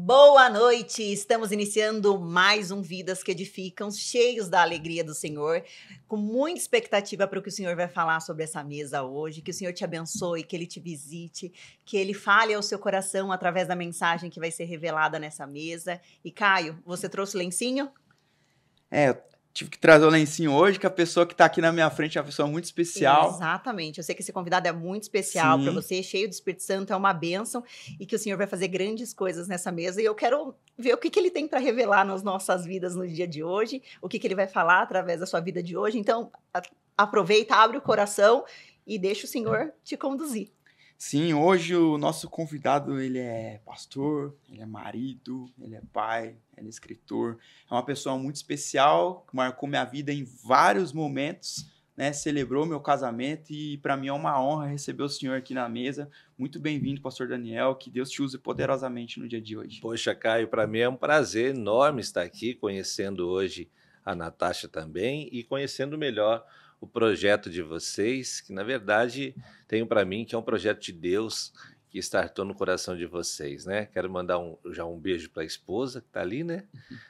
Boa noite! Estamos iniciando mais um Vidas que Edificam, cheios da alegria do Senhor, com muita expectativa para o que o Senhor vai falar sobre essa mesa hoje, que o Senhor te abençoe, que Ele te visite, que Ele fale ao seu coração através da mensagem que vai ser revelada nessa mesa. E Caio, você trouxe o lencinho? Eu tive que trazer o lencinho hoje, que a pessoa que está aqui na minha frente é uma pessoa muito especial. Exatamente. Eu sei que esse convidado é muito especial para você, cheio do Espírito Santo, é uma bênção e que o Senhor vai fazer grandes coisas nessa mesa. E eu quero ver o que ele tem para revelar nas nossas vidas no dia de hoje, o que ele vai falar através da sua vida de hoje. Então, aproveita, abre o coração e deixa o Senhor te conduzir. Sim, hoje o nosso convidado, ele é pastor, ele é marido, ele é pai, ele é escritor. É uma pessoa muito especial, que marcou minha vida em vários momentos, né? Celebrou meu casamento e para mim é uma honra receber o senhor aqui na mesa. Muito bem-vindo, pastor Daniel, que Deus te use poderosamente no dia de hoje. Poxa, Caio, para mim é um prazer enorme estar aqui, conhecendo hoje a Natasha também e conhecendo melhor o projeto de vocês, que na verdade tenho para mim que é um projeto de Deus que startou no coração de vocês, né? Quero mandar já um beijo para a esposa que está ali, né?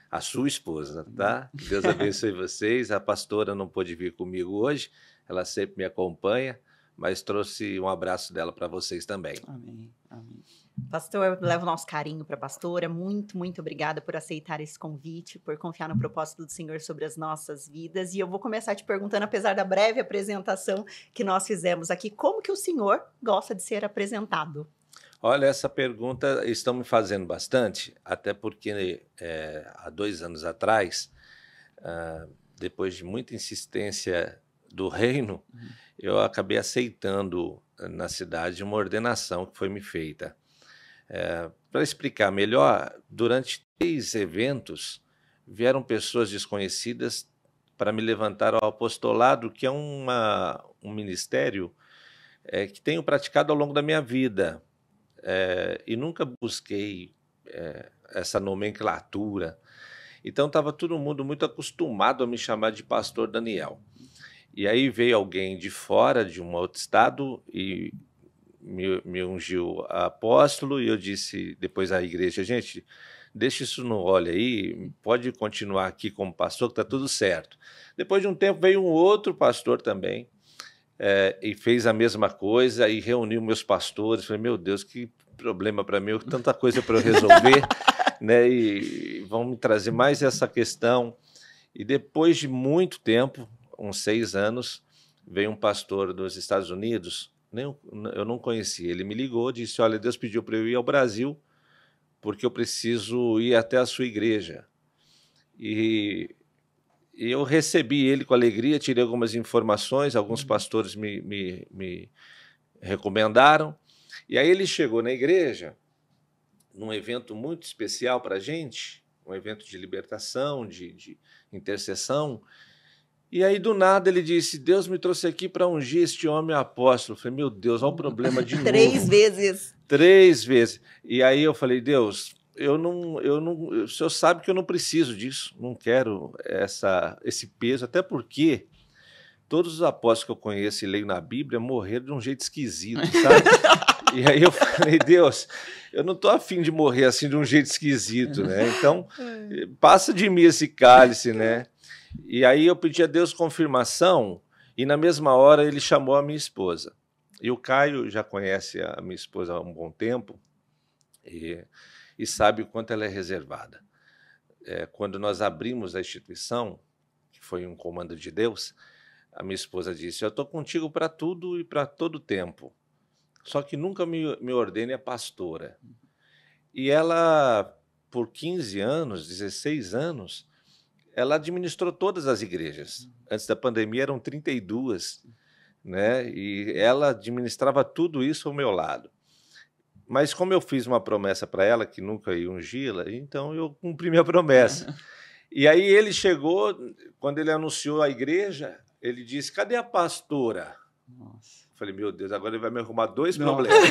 A sua esposa, tá? Que Deus abençoe vocês. A pastora não pôde vir comigo hoje, ela sempre me acompanha, mas trouxe um abraço dela para vocês também. Amém, amém. Pastor, leva o nosso carinho para a pastora. Muito, muito obrigada por aceitar esse convite, por confiar no propósito do Senhor sobre as nossas vidas. E eu vou começar te perguntando, apesar da breve apresentação que nós fizemos aqui, como que o Senhor gosta de ser apresentado? Olha, essa pergunta estão me fazendo bastante, até porque há 2 anos atrás, depois de muita insistência do reino, eu acabei aceitando na cidade uma ordenação que foi me feita. Para explicar melhor, durante 3 eventos vieram pessoas desconhecidas para me levantar ao apostolado, que é um ministério que tenho praticado ao longo da minha vida. E nunca busquei essa nomenclatura. Então estava todo mundo muito acostumado a me chamar de pastor Daniel. E aí veio alguém de fora, de um outro estado, e me ungiu a apóstolo, e eu disse depois à igreja, gente, deixa isso no óleo aí, pode continuar aqui como pastor, que está tudo certo. Depois de um tempo veio um outro pastor também, e fez a mesma coisa, e reuniu meus pastores. Falei, meu Deus, que problema para mim, tanta coisa para eu resolver, né? E vão me trazer mais essa questão. E depois de muito tempo, uns 6 anos, veio um pastor dos Estados Unidos, eu não conhecia, ele me ligou, disse, olha, Deus pediu para eu ir ao Brasil, porque eu preciso ir até a sua igreja. E eu recebi ele com alegria, tirei algumas informações, alguns pastores me recomendaram, e aí ele chegou na igreja, num evento muito especial para a gente, um evento de libertação, de intercessão, e aí do nada ele disse, Deus me trouxe aqui para ungir este homem apóstolo. Eu falei, meu Deus, olha o problema de novo. 3 vezes. 3 vezes. E aí eu falei, Deus, o senhor sabe que eu não preciso disso, não quero esse peso, até porque todos os apóstolos que eu conheço e leio na Bíblia morreram de um jeito esquisito, sabe? E aí eu falei, Deus, eu não estou afim de morrer assim de um jeito esquisito, né? Então, passa de mim esse cálice, né? E aí eu pedi a Deus confirmação, e na mesma hora ele chamou a minha esposa. E o Caio já conhece a minha esposa há um bom tempo, e sabe o quanto ela é reservada. Quando nós abrimos a instituição, que foi um comando de Deus, a minha esposa disse, eu estou contigo para tudo e para todo tempo, só que nunca me ordene a pastora. E ela, por 15 anos, 16 anos, ela administrou todas as igrejas. Antes da pandemia eram 32, né? E ela administrava tudo isso ao meu lado. Mas como eu fiz uma promessa para ela, que nunca ia ungí-la, então eu cumpri minha promessa. E aí ele chegou, quando ele anunciou a igreja, ele disse, cadê a pastora? Nossa. Falei, meu Deus, agora ele vai me arrumar 2 problemas.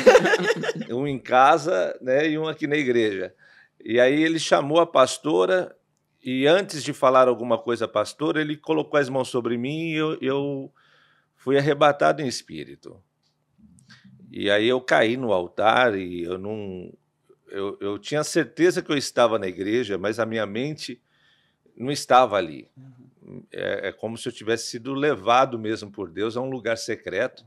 Um em casa, né, e um aqui na igreja. E aí ele chamou a pastora, e antes de falar alguma coisa à pastora, ele colocou as mãos sobre mim e eu fui arrebatado em espírito. E aí eu caí no altar e eu não... eu tinha certeza que eu estava na igreja, mas a minha mente não estava ali. É como se eu tivesse sido levado mesmo por Deus a um lugar secreto.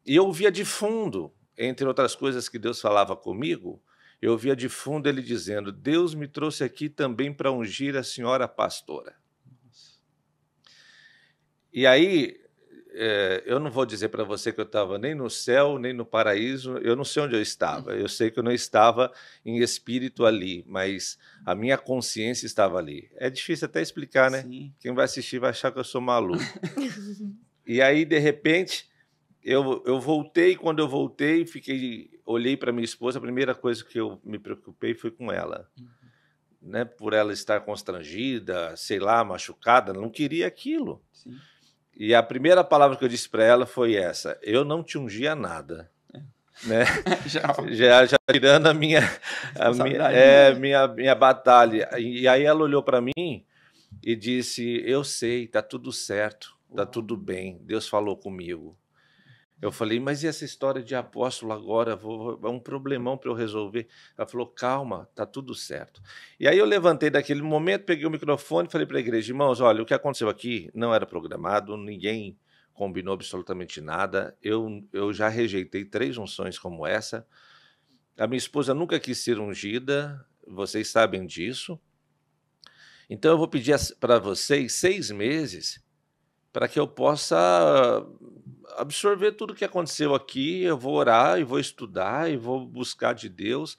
E eu via de fundo, entre outras coisas que Deus falava comigo, eu via de fundo ele dizendo: Deus me trouxe aqui também para ungir a senhora pastora. E aí, eu não vou dizer para você que eu estava nem no céu, nem no paraíso, eu não sei onde eu estava. Eu sei que eu não estava em espírito ali, mas a minha consciência estava ali. É difícil até explicar, né? Sim. Quem vai assistir vai achar que eu sou maluco. E aí, de repente, eu voltei. Quando eu voltei, olhei para minha esposa, a primeira coisa que eu me preocupei foi com ela. Né? Por ela estar constrangida, sei lá, machucada, não queria aquilo. Sim. E a primeira palavra que eu disse para ela foi essa: eu não te ungia nada. Né? já tirando a minha batalha. E aí ela olhou para mim e disse: eu sei, tá tudo certo, tá tudo bem, Deus falou comigo. Eu falei: mas e essa história de apóstolo agora? É um problemão para eu resolver. Ela falou: calma, tá tudo certo. E aí eu levantei daquele momento, peguei o microfone e falei para a igreja: irmãos, olha, o que aconteceu aqui não era programado, ninguém combinou absolutamente nada. Eu já rejeitei 3 unções como essa. A minha esposa nunca quis ser ungida, vocês sabem disso. Então eu vou pedir para vocês 6 meses para que eu possa absorver tudo o que aconteceu aqui. Eu vou orar e vou estudar e vou buscar de Deus.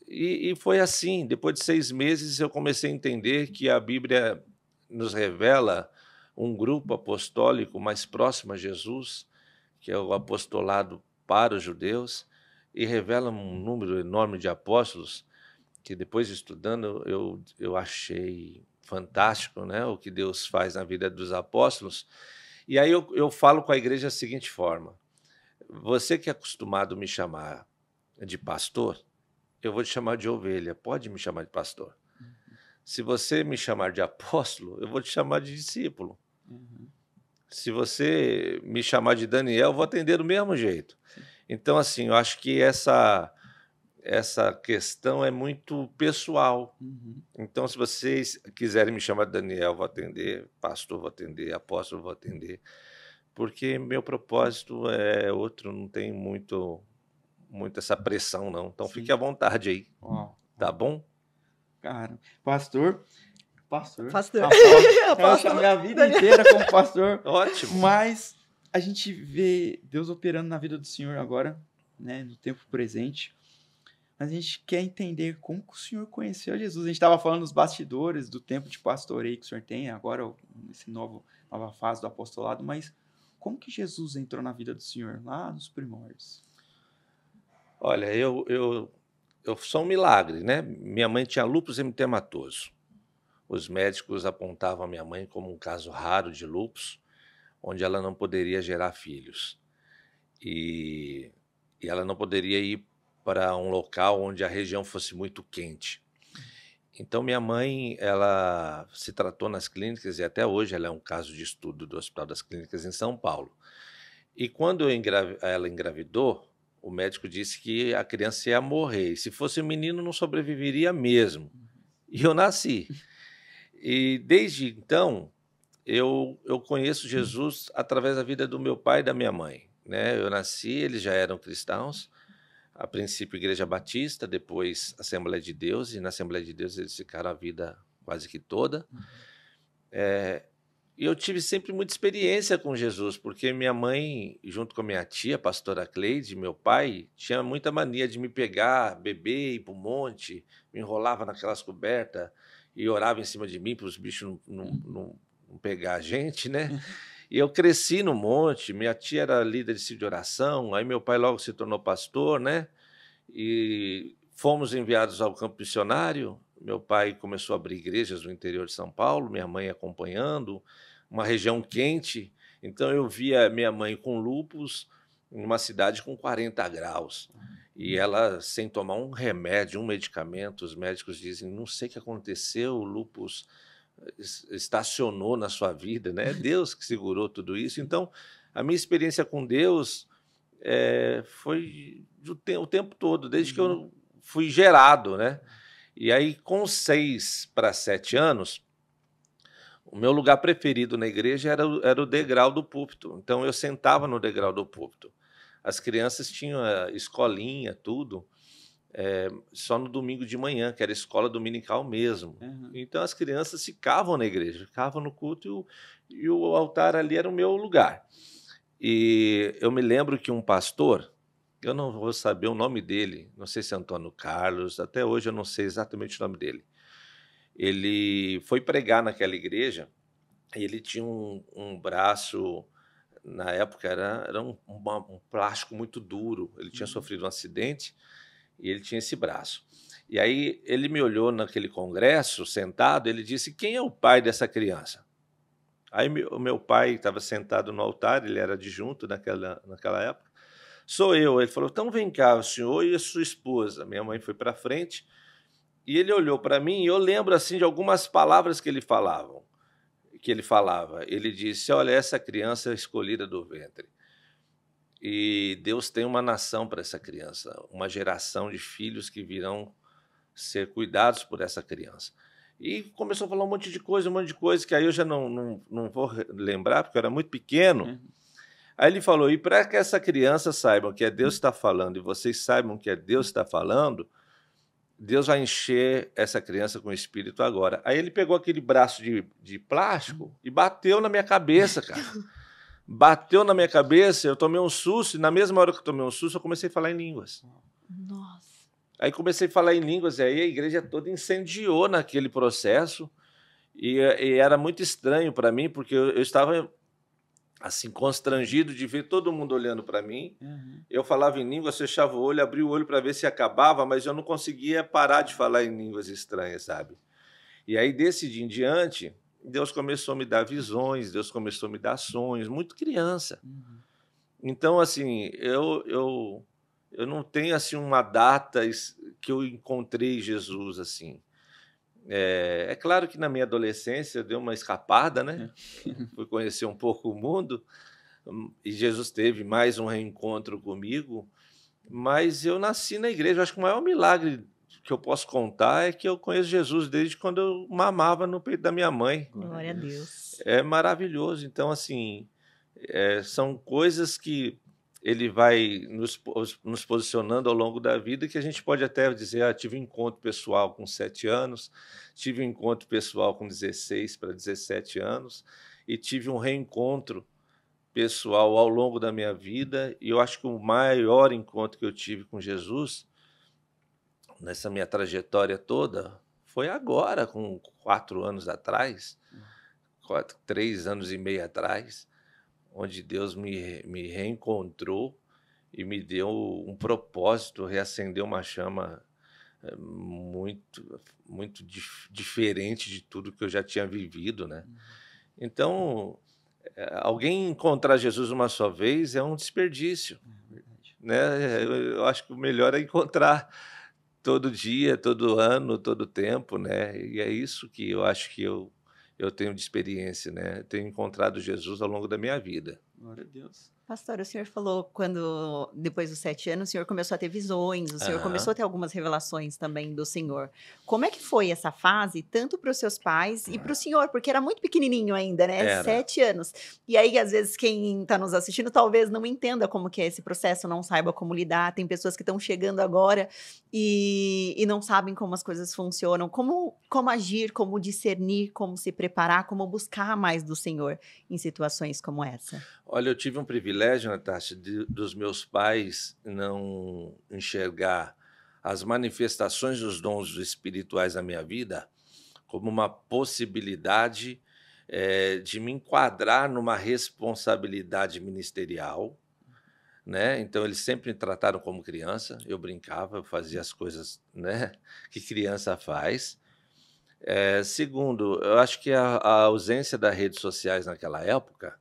E foi assim. Depois de 6 meses eu comecei a entender que a Bíblia nos revela um grupo apostólico mais próximo a Jesus, que é o apostolado para os judeus, e revela um número enorme de apóstolos que, depois estudando, eu achei fantástico, né, o que Deus faz na vida dos apóstolos. E aí eu falo com a igreja da seguinte forma: você que é acostumado a me chamar de pastor, eu vou te chamar de ovelha, pode me chamar de pastor. Se você me chamar de apóstolo, eu vou te chamar de discípulo. Se você me chamar de Daniel, eu vou atender do mesmo jeito. Então, assim, eu acho que essa questão é muito pessoal. Então, se vocês quiserem me chamar de Daniel, vou atender, pastor, vou atender, apóstolo, vou atender, porque meu propósito é outro, não tem muito essa pressão, não. Então, Sim. fique à vontade aí, tá bom? Cara, pastor. Pastor. Eu chamei a vida inteira como pastor. Ótimo. Mas a gente vê Deus operando na vida do Senhor agora, né, no tempo presente. Mas a gente quer entender como que o Senhor conheceu Jesus. A gente estava falando dos bastidores do tempo de pastoreio que o Senhor tem agora, nessa nova fase do apostolado, mas como que Jesus entrou na vida do Senhor, lá nos primórdios? Olha, eu sou um milagre, né? Minha mãe tinha lúpus eritematoso. Os médicos apontavam a minha mãe como um caso raro de lúpus, onde ela não poderia gerar filhos. E ela não poderia ir para um local onde a região fosse muito quente. Então, minha mãe, ela se tratou nas clínicas, e até hoje ela é um caso de estudo do Hospital das Clínicas em São Paulo. E quando ela engravidou, o médico disse que a criança ia morrer. E se fosse um menino, não sobreviveria mesmo. E eu nasci. E desde então, eu conheço Jesus através da vida do meu pai e da minha mãe. Né? Eu nasci, eles já eram cristãos, a princípio Igreja Batista, depois Assembleia de Deus, e na Assembleia de Deus eles ficaram a vida quase que toda. E eu tive sempre muita experiência com Jesus, porque minha mãe, junto com a minha tia, a pastora Cleide, meu pai, tinha muita mania de me pegar, beber, ir para o monte, me enrolava naquelas cobertas e orava em cima de mim para os bichos não pegar a gente, né? E eu cresci no monte, minha tia era líder de oração, aí meu pai logo se tornou pastor, né? E fomos enviados ao campo missionário. Meu pai começou a abrir igrejas no interior de São Paulo, minha mãe acompanhando, uma região quente. Então eu via minha mãe com lúpus em uma cidade com 40 graus. E ela sem tomar um remédio, um medicamento. Os médicos dizem: não sei o que aconteceu, o lúpus estacionou na sua vida, né? Deus que segurou tudo isso. Então, a minha experiência com Deus foi o tempo todo, desde que eu fui gerado, né? E aí, com 6 para 7 anos, o meu lugar preferido na igreja era o degrau do púlpito. Então, eu sentava no degrau do púlpito. As crianças tinham a escolinha, tudo, só no domingo de manhã, que era escola dominical mesmo. Então, as crianças ficavam na igreja, ficavam no culto e o altar ali era o meu lugar. E eu me lembro que um pastor, eu não vou saber o nome dele, não sei se é Antônio Carlos, até hoje eu não sei exatamente o nome dele. Ele foi pregar naquela igreja e ele tinha um braço, na época era um plástico muito duro, ele tinha sofrido um acidente e ele tinha esse braço. E aí ele me olhou naquele congresso, sentado, ele disse, quem é o pai dessa criança? Aí o meu pai estava sentado no altar, ele era adjunto naquela época. Sou eu. Ele falou, então vem cá, o senhor e a sua esposa. Minha mãe foi para frente e ele olhou para mim e eu lembro assim de algumas palavras que ele falava. Ele disse, olha, essa criança é escolhida do ventre. E Deus tem uma nação para essa criança, uma geração de filhos que virão ser cuidados por essa criança. E começou a falar um monte de coisa, que aí eu já não vou lembrar, porque eu era muito pequeno. Aí ele falou, e para que essa criança saiba que é Deus que está falando, e vocês saibam que é Deus que está falando, Deus vai encher essa criança com o Espírito agora. Aí ele pegou aquele braço de plástico e bateu na minha cabeça, cara. Bateu na minha cabeça, eu tomei um susto, e na mesma hora que eu tomei um susto, eu comecei a falar em línguas. Nossa. Aí comecei a falar em línguas, e aí a igreja toda incendiou naquele processo, e era muito estranho para mim, porque eu estava assim, constrangido de ver todo mundo olhando para mim. Eu falava em línguas, fechava o olho, abria o olho para ver se acabava, mas eu não conseguia parar de falar em línguas estranhas, sabe? E aí, desse dia em diante, Deus começou a me dar visões, Deus começou a me dar sonhos, muito criança. Então, assim, eu não tenho assim uma data que eu encontrei Jesus assim. É claro que na minha adolescência eu dei uma escapada, né? Fui conhecer um pouco o mundo e Jesus teve mais um reencontro comigo, mas eu nasci na igreja. Eu acho que o maior milagre que eu posso contar é que eu conheço Jesus desde quando eu mamava no peito da minha mãe. Glória a Deus. É maravilhoso. Então, assim, são coisas que ele vai nos posicionando ao longo da vida, que a gente pode até dizer, tive um encontro pessoal com 7 anos, tive um encontro pessoal com 16 para 17 anos, e tive um reencontro pessoal ao longo da minha vida, e eu acho que o maior encontro que eu tive com Jesus, nessa minha trajetória toda, foi agora, com 4 anos atrás, 3 anos e meio atrás, onde Deus me reencontrou e me deu um propósito, reacendeu uma chama muito diferente de tudo que eu já tinha vivido, né? Então, alguém encontrar Jesus uma só vez é um desperdício, né? Eu acho que o melhor é encontrar todo dia, todo ano, todo tempo, né? E é isso que eu acho que eu tenho de experiência, né? Tenho encontrado Jesus ao longo da minha vida. Glória a Deus. Pastor, o senhor falou quando, depois dos 7 anos, o senhor começou a ter visões, o senhor começou a ter algumas revelações também do Senhor. Como é que foi essa fase, tanto para os seus pais e para o senhor? Porque era muito pequenininho ainda, né? Era. 7 anos. E aí, às vezes, quem está nos assistindo talvez não entenda como que é esse processo, não saiba como lidar. Tem pessoas que estão chegando agora e não sabem como as coisas funcionam. Como agir, como discernir, como se preparar, como buscar mais do Senhor em situações como essa? Olha, eu tive um privilégio, Natasha, dos meus pais não enxergar as manifestações dos dons espirituais na minha vida como uma possibilidade de me enquadrar numa responsabilidade ministerial, né? Então, eles sempre me trataram como criança. Eu brincava, eu fazia as coisas, né, que criança faz. Segundo, eu acho que a ausência das redes sociais naquela época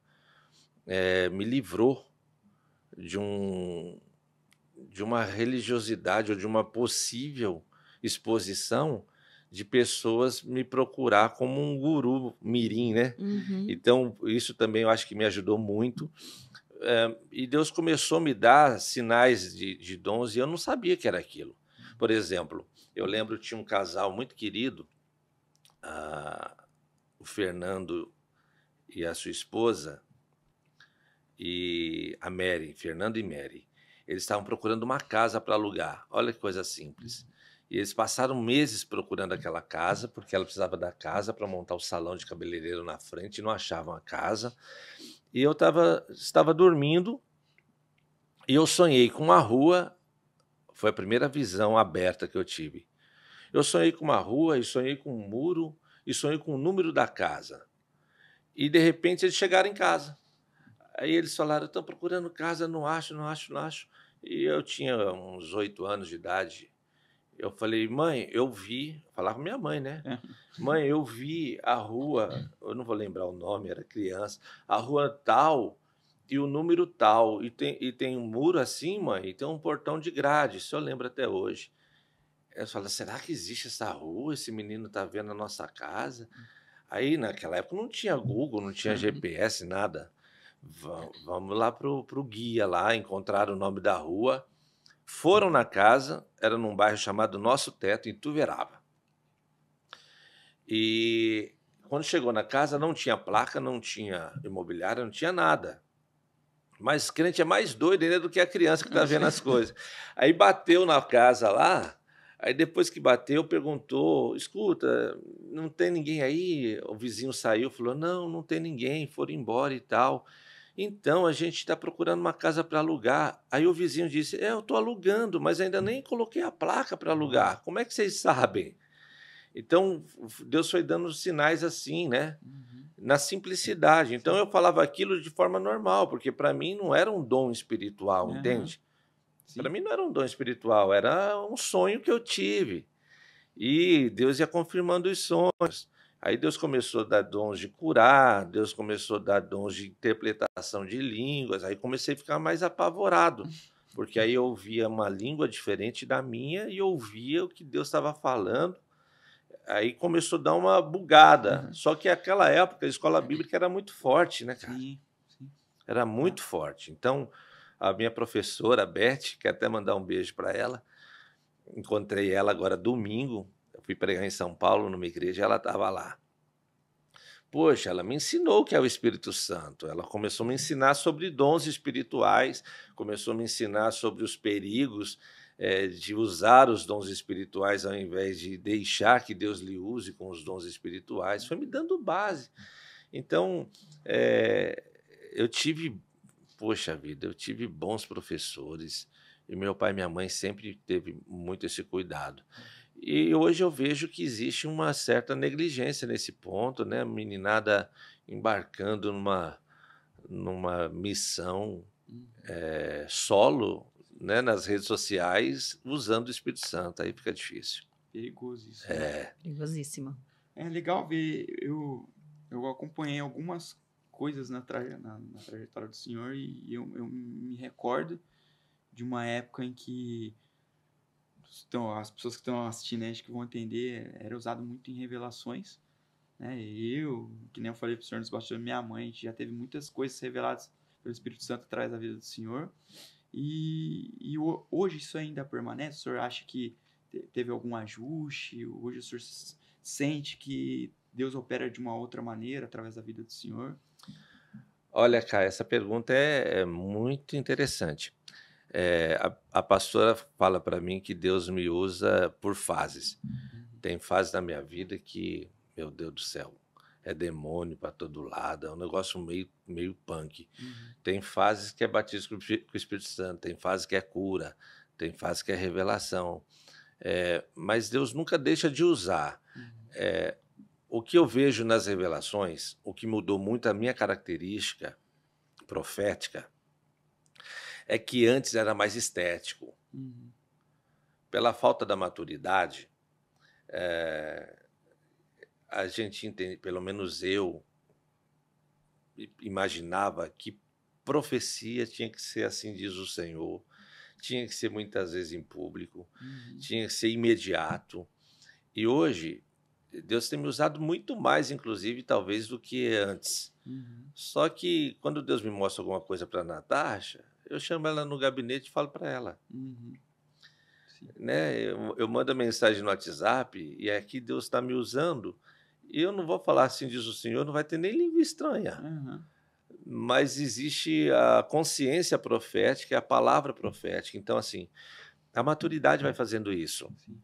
me livrou de uma religiosidade ou de uma possível exposição de pessoas me procurar como um guru mirim, né? Então, isso também eu acho que me ajudou muito. E Deus começou a me dar sinais de dons e eu não sabia que era aquilo. Por exemplo, eu lembro que tinha um casal muito querido, o Fernando e a sua esposa, e a Mary, Fernando e Mary. Eles estavam procurando uma casa para alugar. Olha que coisa simples. E eles passaram meses procurando aquela casa, porque ela precisava da casa para montar o salão de cabeleireiro na frente, e não achavam a casa. E eu estava dormindo e eu sonhei com uma rua. Foi a primeira visão aberta que eu tive. Eu sonhei com uma rua, e sonhei com um muro, e sonhei com o número da casa. E, de repente, eles chegaram em casa. Aí eles falaram, estão procurando casa, não acho, não acho, não acho. E eu tinha uns 8 anos de idade. Eu falei, mãe, eu vi... Falar com minha mãe, né? Mãe, eu vi a rua... Eu não vou lembrar o nome, era criança. A rua tal e o número tal. E tem um muro assim, mãe, e tem um portão de grade. Isso eu lembro até hoje. Eu falei, será que existe essa rua? Esse menino está vendo a nossa casa? Aí, naquela época, não tinha Google, não tinha GPS, nada. Vamos lá pro guia lá, encontraram o nome da rua, foram na casa, era num bairro chamado Nosso Teto, em Tuverava. E quando chegou na casa, não tinha placa, não tinha imobiliária, não tinha nada. Mas o crente é mais doido ainda do que a criança que está vendo as coisas. Aí bateu na casa lá, aí depois que bateu, perguntou, escuta, não tem ninguém aí? O vizinho saiu, falou, não tem ninguém, foram embora e tal. Então, a gente está procurando uma casa para alugar. Aí o vizinho disse, eu estou alugando, mas ainda nem coloquei a placa para alugar. Como é que vocês sabem? Então, Deus foi dando sinais assim, né? Na simplicidade. Então, eu falava aquilo de forma normal, porque para mim não era um dom espiritual, entende? Para mim não era um dom espiritual, era um sonho que eu tive. E Deus ia confirmando os sonhos. Aí Deus começou a dar dons de curar, Deus começou a dar dons de interpretação de línguas. Aí comecei a ficar mais apavorado, porque aí eu ouvia uma língua diferente da minha e ouvia o que Deus estava falando. Aí começou a dar uma bugada. Só que naquela época a escola bíblica era muito forte, né, cara? Sim. Era muito forte. Então, a minha professora, a Beth, quero até mandar um beijo para ela, encontrei ela agora domingo, eu fui pregar em São Paulo, numa igreja, e ela estava lá. Poxa, ela me ensinou o que é o Espírito Santo. Ela começou a me ensinar sobre dons espirituais, começou a me ensinar sobre os perigos de usar os dons espirituais ao invés de deixar que Deus lhe use com os dons espirituais. Foi me dando base. Então, eu tive, poxa vida, eu tive bons professores, e meu pai e minha mãe sempre teve muito esse cuidado. E hoje eu vejo que existe uma certa negligência nesse ponto, né? A meninada embarcando numa missão solo, né? Nas redes sociais, usando o Espírito Santo. Aí fica difícil. Perigoso isso. Perigosíssimo. É legal ver, eu acompanhei algumas coisas na trajetória do Senhor e eu me recordo de uma época em que as pessoas que estão assistindo, acho que vão entender, era usado muito em revelações, né? Que nem eu falei para o senhor nos bastidores, minha mãe, a gente já teve muitas coisas reveladas pelo Espírito Santo atrás da vida do Senhor. E hoje isso ainda permanece? O senhor acha que teve algum ajuste? Hoje o senhor sente que Deus opera de uma outra maneira através da vida do senhor? Olha, Caio, essa pergunta é muito interessante. A pastora fala para mim que Deus me usa por fases. Tem fases da minha vida que, meu Deus do céu, é demônio para todo lado, é um negócio meio punk. Tem fases que é batismo com o Espírito Santo, tem fases que é cura, tem fases que é revelação. Mas Deus nunca deixa de usar. O que eu vejo nas revelações, o que mudou muito a minha característica profética, é que antes era mais estético. Pela falta da maturidade, a gente entende, pelo menos eu imaginava que profecia tinha que ser assim, diz o Senhor, tinha que ser muitas vezes em público, tinha que ser imediato. E hoje, Deus tem me usado muito mais, inclusive, talvez, do que antes. Só que quando Deus me mostra alguma coisa para a Natasha, eu chamo ela no gabinete e falo para ela. né? Eu mando a mensagem no WhatsApp e aqui Deus está me usando. E eu não vou falar assim, diz o Senhor, não vai ter nem língua estranha. Aham. Mas existe a consciência profética e a palavra profética. Então, assim, a maturidade vai fazendo isso. Sim.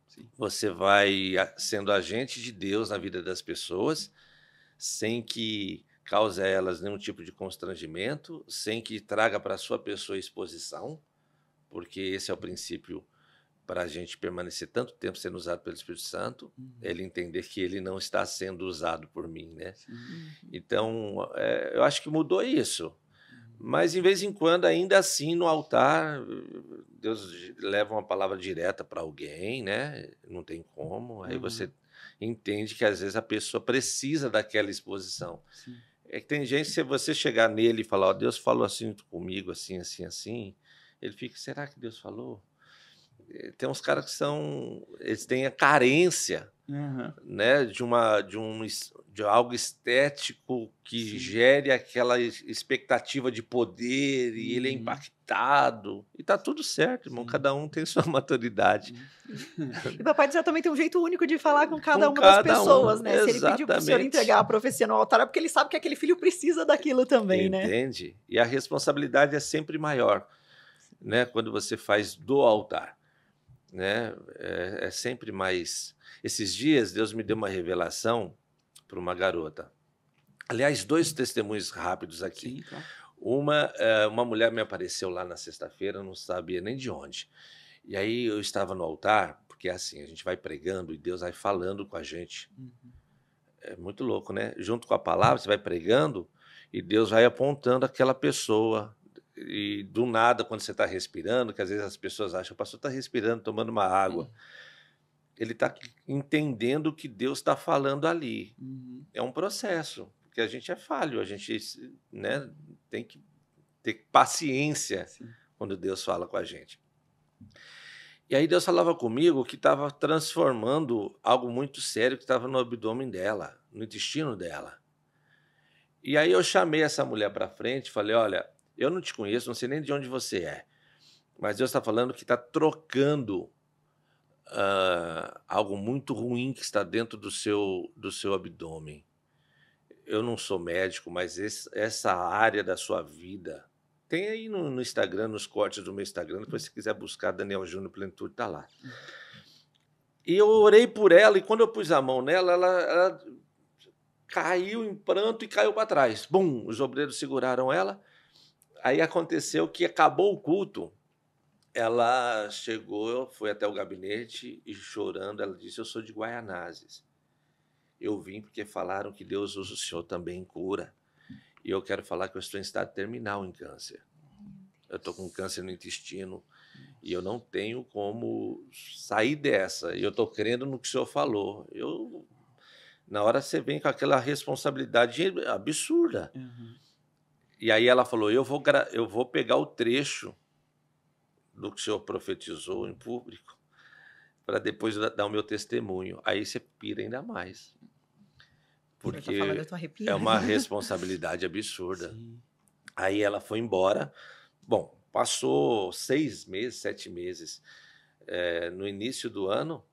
Sim. Você vai sendo agente de Deus na vida das pessoas, sem que cause a elas nenhum tipo de constrangimento, sem que traga para a sua pessoa exposição, porque esse é o princípio para a gente permanecer tanto tempo sendo usado pelo Espírito Santo, ele entender que ele não está sendo usado por mim, né? Sim. Então, eu acho que mudou isso. Mas, de vez em quando, ainda assim, no altar, Deus leva uma palavra direta para alguém, né? Não tem como. Aí você entende que, às vezes, a pessoa precisa daquela exposição. Sim. É que tem gente, se você chegar nele e falar, ó, Deus falou assim comigo, assim, assim, assim, ele fica, será que Deus falou? Tem uns caras que são, eles têm a carência, Aham. né, de algo estético que Sim. gere aquela expectativa de poder e ele é impactado. E tá tudo certo, irmão. Sim. Cada um tem sua maturidade. E Papai do Céu também tem um jeito único de falar com cada uma cada das pessoas, um, né? Se ele pediu para o senhor exatamente. entregar a profecia no altar, é porque ele sabe que aquele filho precisa daquilo também, né? Entende? E a responsabilidade é sempre maior, né? Quando você faz do altar, né? É sempre mais. Esses dias Deus me deu uma revelação para uma garota. Aliás, 2 testemunhos rápidos aqui. Sim, claro. Uma mulher me apareceu lá na sexta-feira, não sabia nem de onde. E aí eu estava no altar, porque é assim, a gente vai pregando e Deus vai falando com a gente. É muito louco, né? Junto com a palavra, você vai pregando e Deus vai apontando aquela pessoa. E do nada, quando você está respirando, que às vezes as pessoas acham, o pastor está respirando, tomando uma água. Ele está entendendo o que Deus está falando ali. É um processo, porque a gente é falho, a gente, né, tem que ter paciência quando Deus fala com a gente. E aí Deus falava comigo que estava transformando algo muito sério que estava no abdômen dela, no intestino dela. E aí eu chamei essa mulher para frente e falei, olha, eu não te conheço, não sei nem de onde você é, mas Deus está falando que está trocando algo muito ruim que está dentro do seu abdômen. Eu não sou médico, mas essa área da sua vida, tem aí no Instagram, nos cortes do meu Instagram, depois se quiser buscar, Daniel Júnior Plenitude está lá. E eu orei por ela, e quando eu pus a mão nela, ela caiu em pranto e caiu para trás. Bum! Os obreiros seguraram ela. Aí aconteceu que acabou o culto, ela chegou, foi até o gabinete e chorando, ela disse, eu sou de Guaianazes. Eu vim porque falaram que Deus usa o senhor também em cura. E eu quero falar que eu estou em estado terminal em câncer. Eu estou com câncer no intestino e eu não tenho como sair dessa. E eu estou crendo no que o senhor falou. Na hora você vem com aquela responsabilidade absurda. E aí ela falou, eu vou pegar o trecho do que o senhor profetizou em público para depois dar o meu testemunho. Aí você pira ainda mais. Porque é uma responsabilidade absurda. Sim. Aí ela foi embora. Bom, passou 6 meses, 7 meses. No início do ano,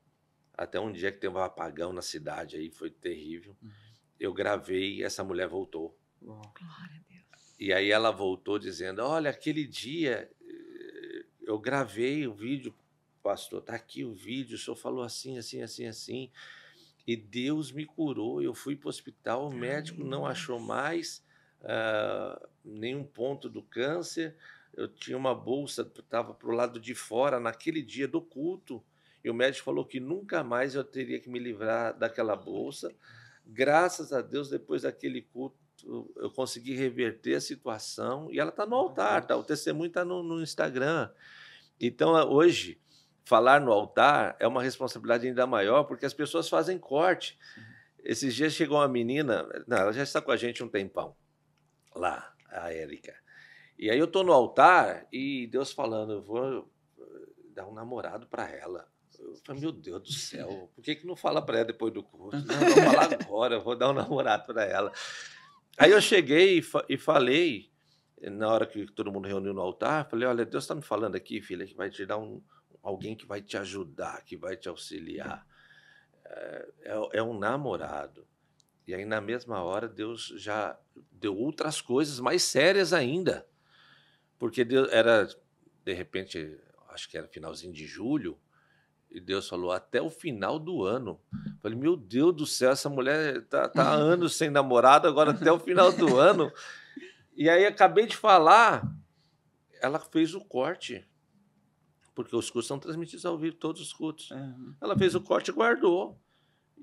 até um dia que teve um apagão na cidade, aí foi terrível. Eu gravei e essa mulher voltou. Glória a Deus. E aí ela voltou dizendo, olha, aquele dia eu gravei o vídeo, pastor, tá aqui o vídeo, o senhor falou assim, assim, assim, assim. E Deus me curou, eu fui para o hospital, o médico não achou mais nenhum ponto do câncer, eu tinha uma bolsa, estava para o lado de fora naquele dia do culto, e o médico falou que nunca mais eu teria que me livrar daquela bolsa. Graças a Deus, depois daquele culto, eu consegui reverter a situação, e ela está no altar, tá? O testemunho está no Instagram. Então, hoje, falar no altar é uma responsabilidade ainda maior, porque as pessoas fazem corte. Esses dias chegou uma menina, ela já está com a gente um tempão, lá, a Érica. E aí eu estou no altar e Deus falando, eu vou dar um namorado para ela. Eu falei, meu Deus do céu, por que não fala para ela depois do curso? Não, vou falar agora, eu vou dar um namorado para ela. Aí eu cheguei e falei, na hora que todo mundo reuniu no altar, falei, olha, Deus está me falando aqui, filha, que vai te dar um alguém que vai te ajudar, que vai te auxiliar. É um namorado. E aí, na mesma hora, Deus já deu outras coisas mais sérias ainda. Porque Deus era, de repente, acho que era finalzinho de julho, e Deus falou, até o final do ano. Eu falei, meu Deus do céu, essa mulher tá há anos sem namorado, agora até o final do ano. E aí, acabei de falar, ela fez o corte, porque os cultos são transmitidos ao vivo, todos os cultos. Ela fez o corte e guardou.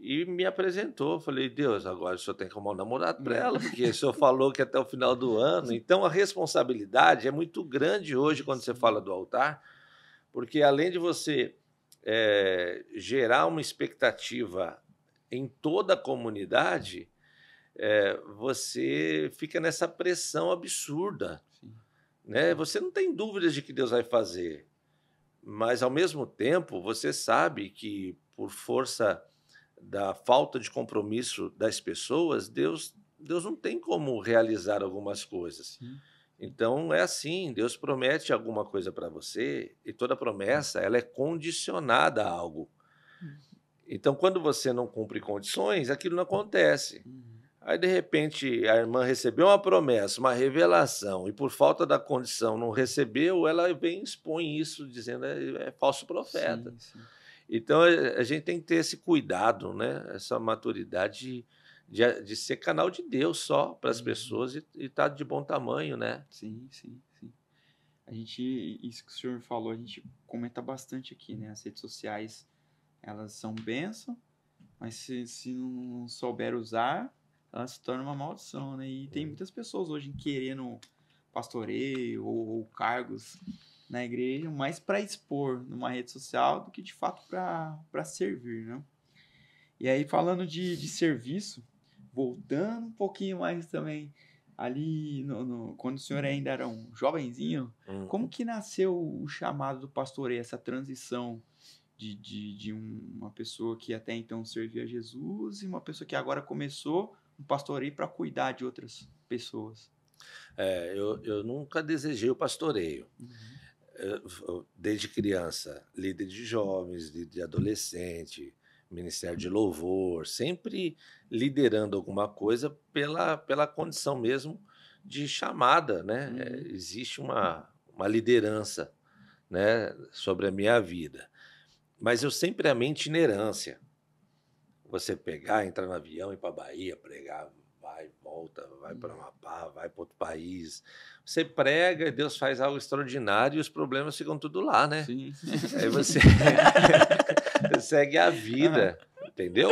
E me apresentou. Falei, Deus, agora o senhor tem que arrumar um namorado para ela, porque o senhor falou que até o final do ano. Então, a responsabilidade é muito grande hoje quando você fala do altar, porque além de você gerar uma expectativa em toda a comunidade, você fica nessa pressão absurda. Né? Você não tem dúvidas de que Deus vai fazer, mas, ao mesmo tempo, você sabe que, por força da falta de compromisso das pessoas, Deus não tem como realizar algumas coisas. Sim. Então, é assim, Deus promete alguma coisa para você e toda promessa ela é condicionada a algo. Então, quando você não cumpre condições, aquilo não acontece. Aí, de repente, a irmã recebeu uma promessa, uma revelação, e por falta da condição não recebeu, ela vem e expõe isso, dizendo é falso profeta. Sim. Então, a gente tem que ter esse cuidado, né? Essa maturidade de ser canal de Deus só para as pessoas e estar de bom tamanho, né? Sim. A gente, isso que o senhor falou, a gente comenta bastante aqui, né? As redes sociais, elas são bênção, mas se não souber usar, elas se tornam uma maldição, né? E tem muitas pessoas hoje querendo pastoreio ou cargos na igreja, mais para expor numa rede social do que de fato para servir, né? E aí, falando de serviço, voltando um pouquinho mais também, ali quando o senhor ainda era um jovenzinho, como que nasceu o chamado do pastoreio, essa transição de uma pessoa que até então servia a Jesus e uma pessoa que agora começou um pastoreio para cuidar de outras pessoas? Eu nunca desejei o pastoreio. Desde criança, líder de jovens, líder de adolescente, ministério de louvor, sempre liderando alguma coisa pela condição mesmo de chamada, né? Existe uma liderança, né, sobre a minha vida. Mas eu sempre amei itinerância. Você pegar, entrar no avião, ir para a Bahia, pregar, vai, volta, vai para Amapá, vai para outro país. Você prega e Deus faz algo extraordinário e os problemas ficam tudo lá, né? Sim. Aí você segue a vida, entendeu?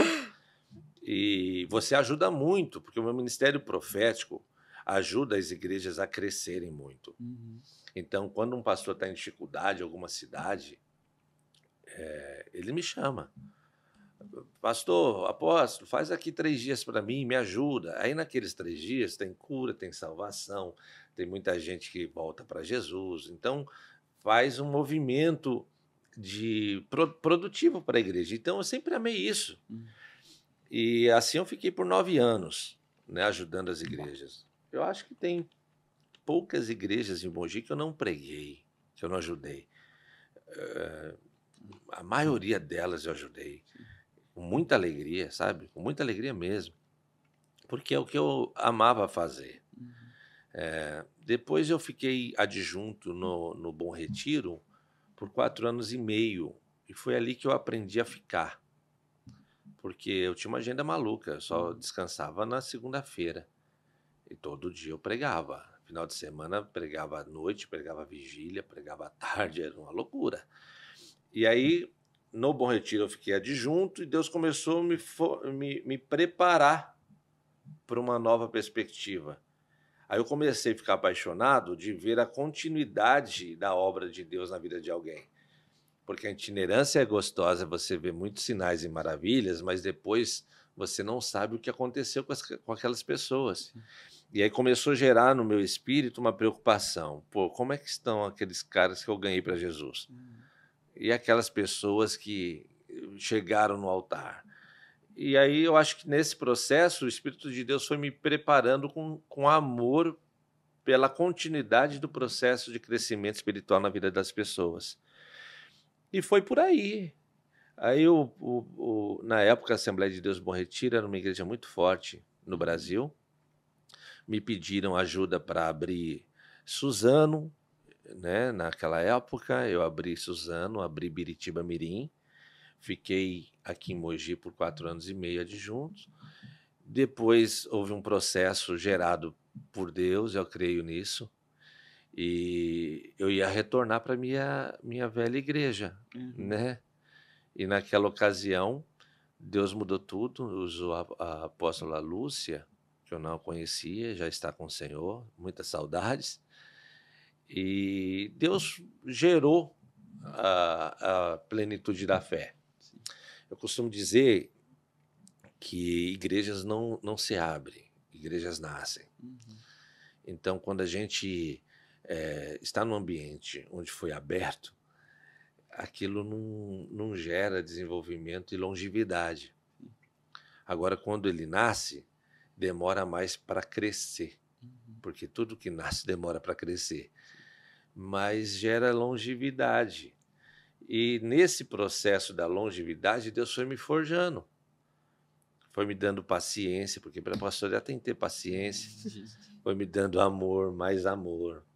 E você ajuda muito, porque o meu ministério profético ajuda as igrejas a crescerem muito. Então, quando um pastor está em dificuldade em alguma cidade, ele me chama. Pastor, apóstolo, faz aqui 3 dias para mim, me ajuda. Aí naqueles 3 dias tem cura, tem salvação, tem muita gente que volta para Jesus. Então faz um movimento produtivo para a igreja. Então eu sempre amei isso. E assim eu fiquei por 9 anos, né, ajudando as igrejas. Eu acho que tem poucas igrejas em Mogi que eu não preguei, que eu não ajudei. A maioria delas eu ajudei. Com muita alegria, sabe? Com muita alegria mesmo. Porque é o que eu amava fazer. Depois eu fiquei adjunto no Bom Retiro por 4 anos e meio. E foi ali que eu aprendi a ficar. Porque eu tinha uma agenda maluca. Eu só descansava na segunda-feira. E todo dia eu pregava. Final de semana pregava à noite, pregava à vigília, pregava à tarde. Era uma loucura. E aí, no Bom Retiro, eu fiquei adjunto e Deus começou a me preparar para uma nova perspectiva. Aí eu comecei a ficar apaixonado de ver a continuidade da obra de Deus na vida de alguém. Porque a itinerância é gostosa, você vê muitos sinais e maravilhas, mas depois você não sabe o que aconteceu com aquelas pessoas. E aí começou a gerar no meu espírito uma preocupação. Pô, como é que estão aqueles caras que eu ganhei para Jesus? E aquelas pessoas que chegaram no altar. E aí eu acho que nesse processo o Espírito de Deus foi me preparando com amor pela continuidade do processo de crescimento espiritual na vida das pessoas. E foi por aí. Aí, na época, a Assembleia de Deus Bom Retiro era uma igreja muito forte no Brasil. Me pediram ajuda para abrir Suzano, né? Naquela época, eu abri Suzano, abri Biritiba Mirim. Fiquei aqui em Mogi por 4 anos e meio adjunto. Depois houve um processo gerado por Deus, eu creio nisso, e eu ia retornar para minha velha igreja, né? E naquela ocasião, Deus mudou tudo, usou a apóstola Lúcia, que eu não conhecia, já está com o Senhor, muitas saudades, e Deus gerou a plenitude da fé. Eu costumo dizer que igrejas não se abrem, igrejas nascem. Então, quando a gente está num ambiente onde foi aberto, aquilo não gera desenvolvimento e longevidade. Agora, quando ele nasce, demora mais para crescer, porque tudo que nasce demora para crescer, mas gera longevidade. E nesse processo da longevidade, Deus foi me forjando. Foi me dando paciência, porque para pastorear tem que ter paciência. Foi me dando amor, mais amor.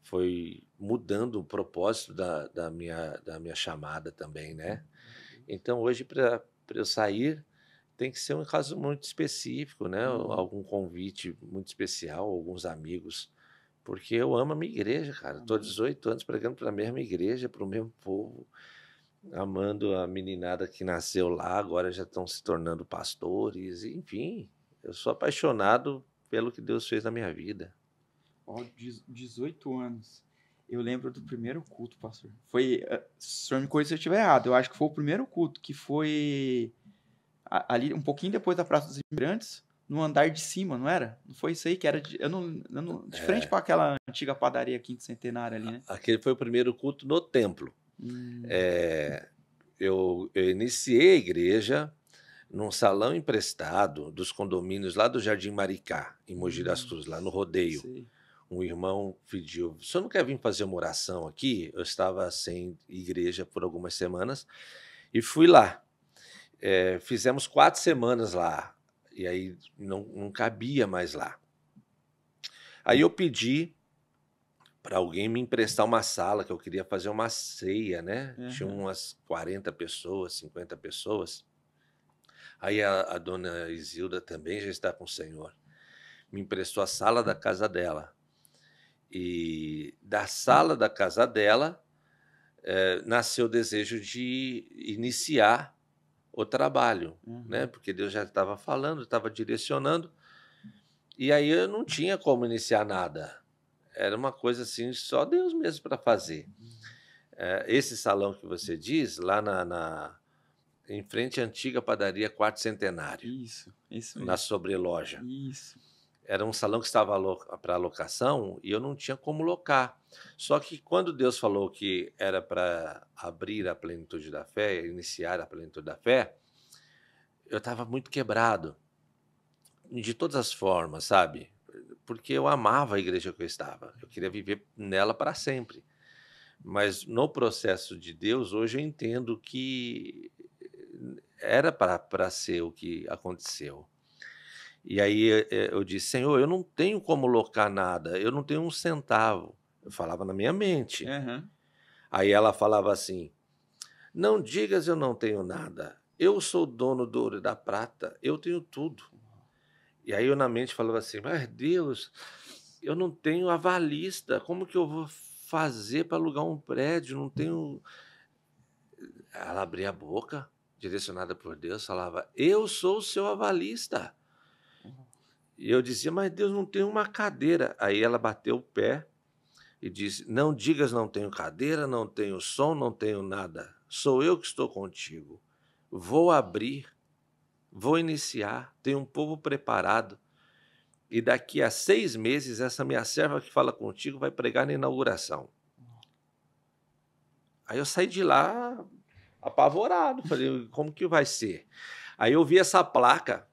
Foi mudando o propósito da minha chamada também, né? Então, hoje, para eu sair, tem que ser um caso muito específico, né? Algum convite muito especial, alguns amigos. Porque eu amo a minha igreja, cara. Estou 18 anos pregando para a mesma igreja, para o mesmo povo. Amando a meninada que nasceu lá, agora já estão se tornando pastores, enfim, eu sou apaixonado pelo que Deus fez na minha vida. 18 anos. Eu lembro do primeiro culto, pastor. Foi, se o senhor me corrija se eu estiver errado, eu acho que foi o primeiro culto, que foi ali um pouquinho depois da Praça dos Imigrantes, no andar de cima, não era? Não foi isso aí que era de frente para aquela antiga padaria Quinto Centenário ali, né? Aquele foi o primeiro culto no templo. Eu iniciei a igreja num salão emprestado dos condomínios lá do Jardim Maricá, em Mogi das Cruzes, lá no Rodeio. Sei. Um irmão pediu, o senhor não quer vir fazer uma oração aqui? Eu estava sem igreja por algumas semanas e fui lá. Fizemos 4 semanas lá, e aí não cabia mais lá. Aí eu pedi para alguém me emprestar uma sala, que eu queria fazer uma ceia, né? Tinha umas 40 pessoas, 50 pessoas. Aí a dona Isilda também já está com o Senhor. Me emprestou a sala da casa dela. E da sala da casa dela nasceu o desejo de iniciar o trabalho, né? Porque Deus já estava falando, estava direcionando. E aí eu não tinha como iniciar nada. Era uma coisa assim, só Deus mesmo para fazer. Esse salão que você diz, lá em frente à antiga padaria Quarto Centenário. Isso mesmo. Na sobreloja. Isso. Era um salão que estava para locação e eu não tinha como locar. Só que quando Deus falou que era para abrir a plenitude da fé, iniciar a plenitude da fé, eu estava muito quebrado. De todas as formas, sabe? Porque eu amava a igreja que eu estava. Eu queria viver nela para sempre. Mas no processo de Deus, hoje eu entendo que era para ser o que aconteceu. E aí eu disse, Senhor, eu não tenho como locar nada, eu não tenho um centavo. Eu falava na minha mente. Aí ela falava assim, não digas eu não tenho nada, eu sou dono do ouro e da prata, eu tenho tudo. E aí eu na mente falava assim, mas Deus, eu não tenho avalista, como que eu vou fazer para alugar um prédio? Não tenho... Ela abria a boca, direcionada por Deus, falava, eu sou o seu avalista. E eu dizia, mas Deus, não tem uma cadeira. Aí ela bateu o pé e disse, não digas não tenho cadeira, não tenho som, não tenho nada. Sou eu que estou contigo. Vou abrir, vou iniciar, tenho um povo preparado. E daqui a 6 meses, essa minha serva que fala contigo vai pregar na inauguração. Aí eu saí de lá apavorado. Falei, como que vai ser? Aí eu vi essa placa.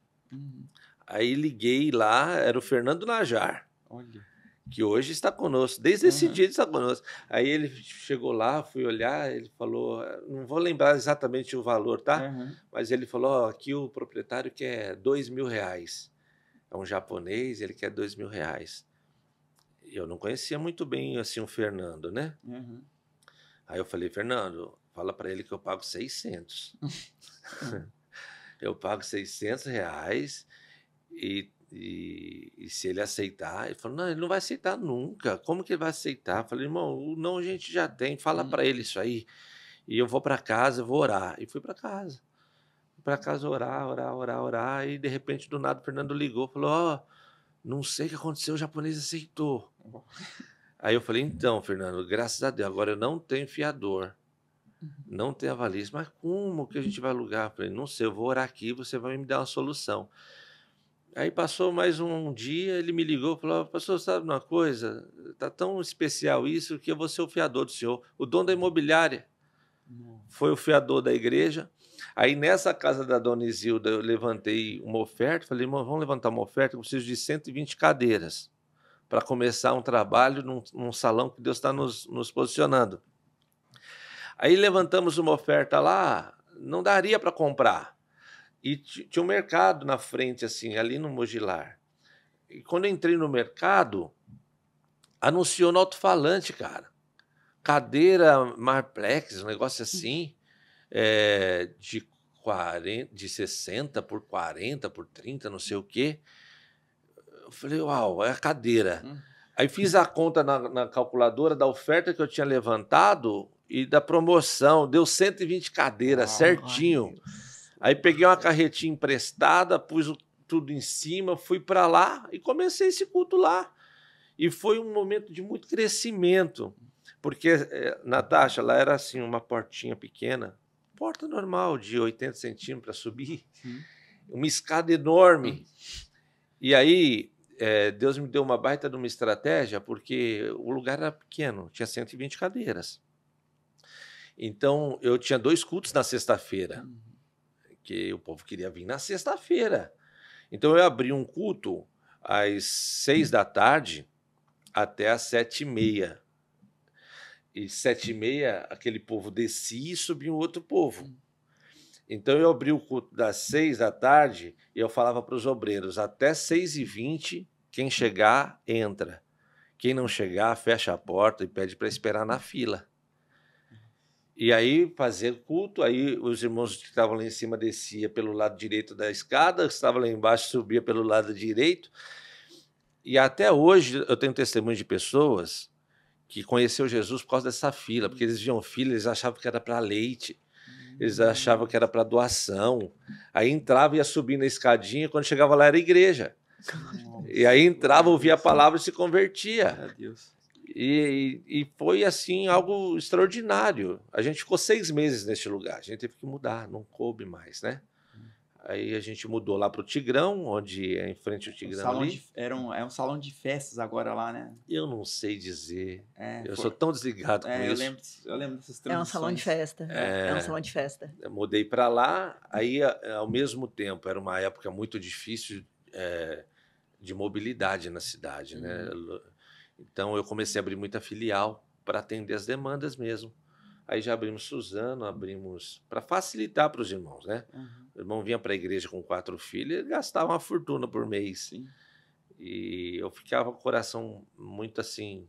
Aí liguei lá, era o Fernando Najar. Olha. que hoje está conosco. Desde esse dia ele está conosco. Aí ele chegou lá, fui olhar, ele falou, não vou lembrar exatamente o valor, tá? Mas ele falou, ó, aqui o proprietário quer R$ 2.000. É um japonês, ele quer R$ 2.000. Eu não conhecia muito bem assim o Fernando, né? Aí eu falei, Fernando, fala para ele que eu pago 600. Eu pago R$ 600 e se ele aceitar, ele falou, não, ele não vai aceitar nunca. Como que ele vai aceitar? Eu falei, irmão, o não a gente já tem, fala para ele isso aí. E eu vou para casa, eu vou orar. E fui para casa. Fui para casa orar. E de repente, do nada, o Fernando ligou, falou, ó, não sei o que aconteceu, o japonês aceitou. Aí eu falei, então, Fernando, graças a Deus, agora eu não tenho fiador. Não tem avaliação. Mas como que a gente vai alugar? Eu falei, não sei, eu vou orar aqui, você vai me dar uma solução. Aí passou mais um dia, ele me ligou e falou, pastor, sabe uma coisa? Está tão especial isso que eu vou ser o fiador do senhor. O dono da imobiliária foi o fiador da igreja. Aí nessa casa da dona Isilda eu levantei uma oferta, falei, irmão, vamos levantar uma oferta, eu preciso de 120 cadeiras para começar um trabalho num salão que Deus está nos posicionando. Aí levantamos uma oferta lá, não daria para comprar. E tinha um mercado na frente, assim, ali no Mogilar. E quando eu entrei no mercado, anunciou no alto-falante, cara. Cadeira Marplex, um negócio assim, de 60 por 40, por 30, não sei o quê. Eu falei, uau, é a cadeira. Aí fiz a conta na calculadora da oferta que eu tinha levantado e da promoção. Deu 120 cadeiras, certinho. Aí peguei uma carretinha emprestada, pus tudo em cima, fui para lá e comecei esse culto lá. E foi um momento de muito crescimento, porque, Natasha, lá era assim, uma portinha pequena, porta normal, de 80 centímetros para subir, uma escada enorme. E aí, Deus me deu uma baita de uma estratégia, porque o lugar era pequeno, tinha 120 cadeiras. Então, eu tinha 2 cultos na sexta-feira, que o povo queria vir na sexta-feira. Então, eu abri um culto às 6 da tarde até às 7h30. E 7h30, aquele povo descia e subia um outro povo. Então, eu abri o culto das 6 da tarde e eu falava para os obreiros, até 6h20, quem chegar, entra. Quem não chegar, fecha a porta e pede para esperar na fila. E aí, fazer culto, aí os irmãos que estavam lá em cima descia pelo lado direito da escada, que estavam lá embaixo subia pelo lado direito. E até hoje eu tenho testemunho de pessoas que conheceu Jesus por causa dessa fila, porque eles viam fila, eles achavam que era para leite, eles achavam que era para doação. Aí entrava e ia subir na escadinha, quando chegava lá era igreja. E aí entrava, ouvia a palavra e se convertia. E foi assim algo extraordinário. A gente ficou 6 meses nesse lugar, a gente teve que mudar, não coube mais, né? Aí a gente mudou lá para o Tigrão, onde é em frente ao Tigrão ali. É um salão de festas agora lá, né? Eu não sei dizer. Eu sou tão desligado com isso. Eu lembro dessas transições. É um salão de festa. É um salão de festa. Eu mudei para lá, aí ao mesmo tempo era uma época muito difícil de mobilidade na cidade, né? Então eu comecei a abrir muita filial para atender as demandas mesmo. Aí já abrimos Suzano, abrimos para facilitar para os irmãos, né? O irmão vinha para a igreja com 4 filhos, ele gastava uma fortuna por mês. E eu ficava com o coração muito assim,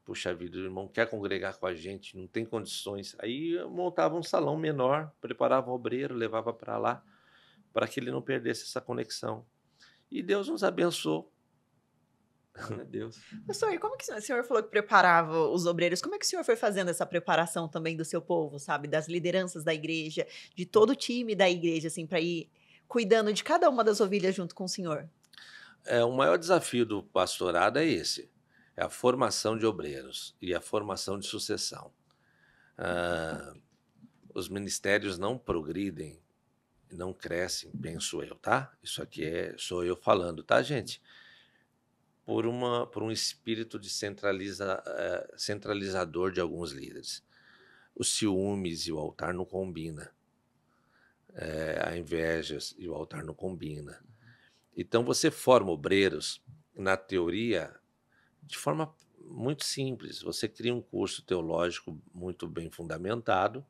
puxa vida, o irmão quer congregar com a gente, não tem condições. Aí eu montava um salão menor, preparava um obreiro, levava para lá, para que ele não perdesse essa conexão. E Deus nos abençoou. Meu Deus. Pastor, e como que o senhor falou que preparava os obreiros? Como é que o senhor foi fazendo essa preparação também do seu povo, sabe? Das lideranças da igreja, de todo o time da igreja, assim, para ir cuidando de cada uma das ovelhas junto com o senhor? O maior desafio do pastorado é esse. É a formação de obreiros e a formação de sucessão. Os ministérios não progridem, não crescem, penso eu, tá? Isso aqui sou eu falando, tá, gente? Por um espírito de centralizador de alguns líderes. Os ciúmes e o altar não combinam. A inveja e o altar não combinam. Então, você forma obreiros, na teoria, de forma muito simples. Você cria um curso teológico muito bem fundamentado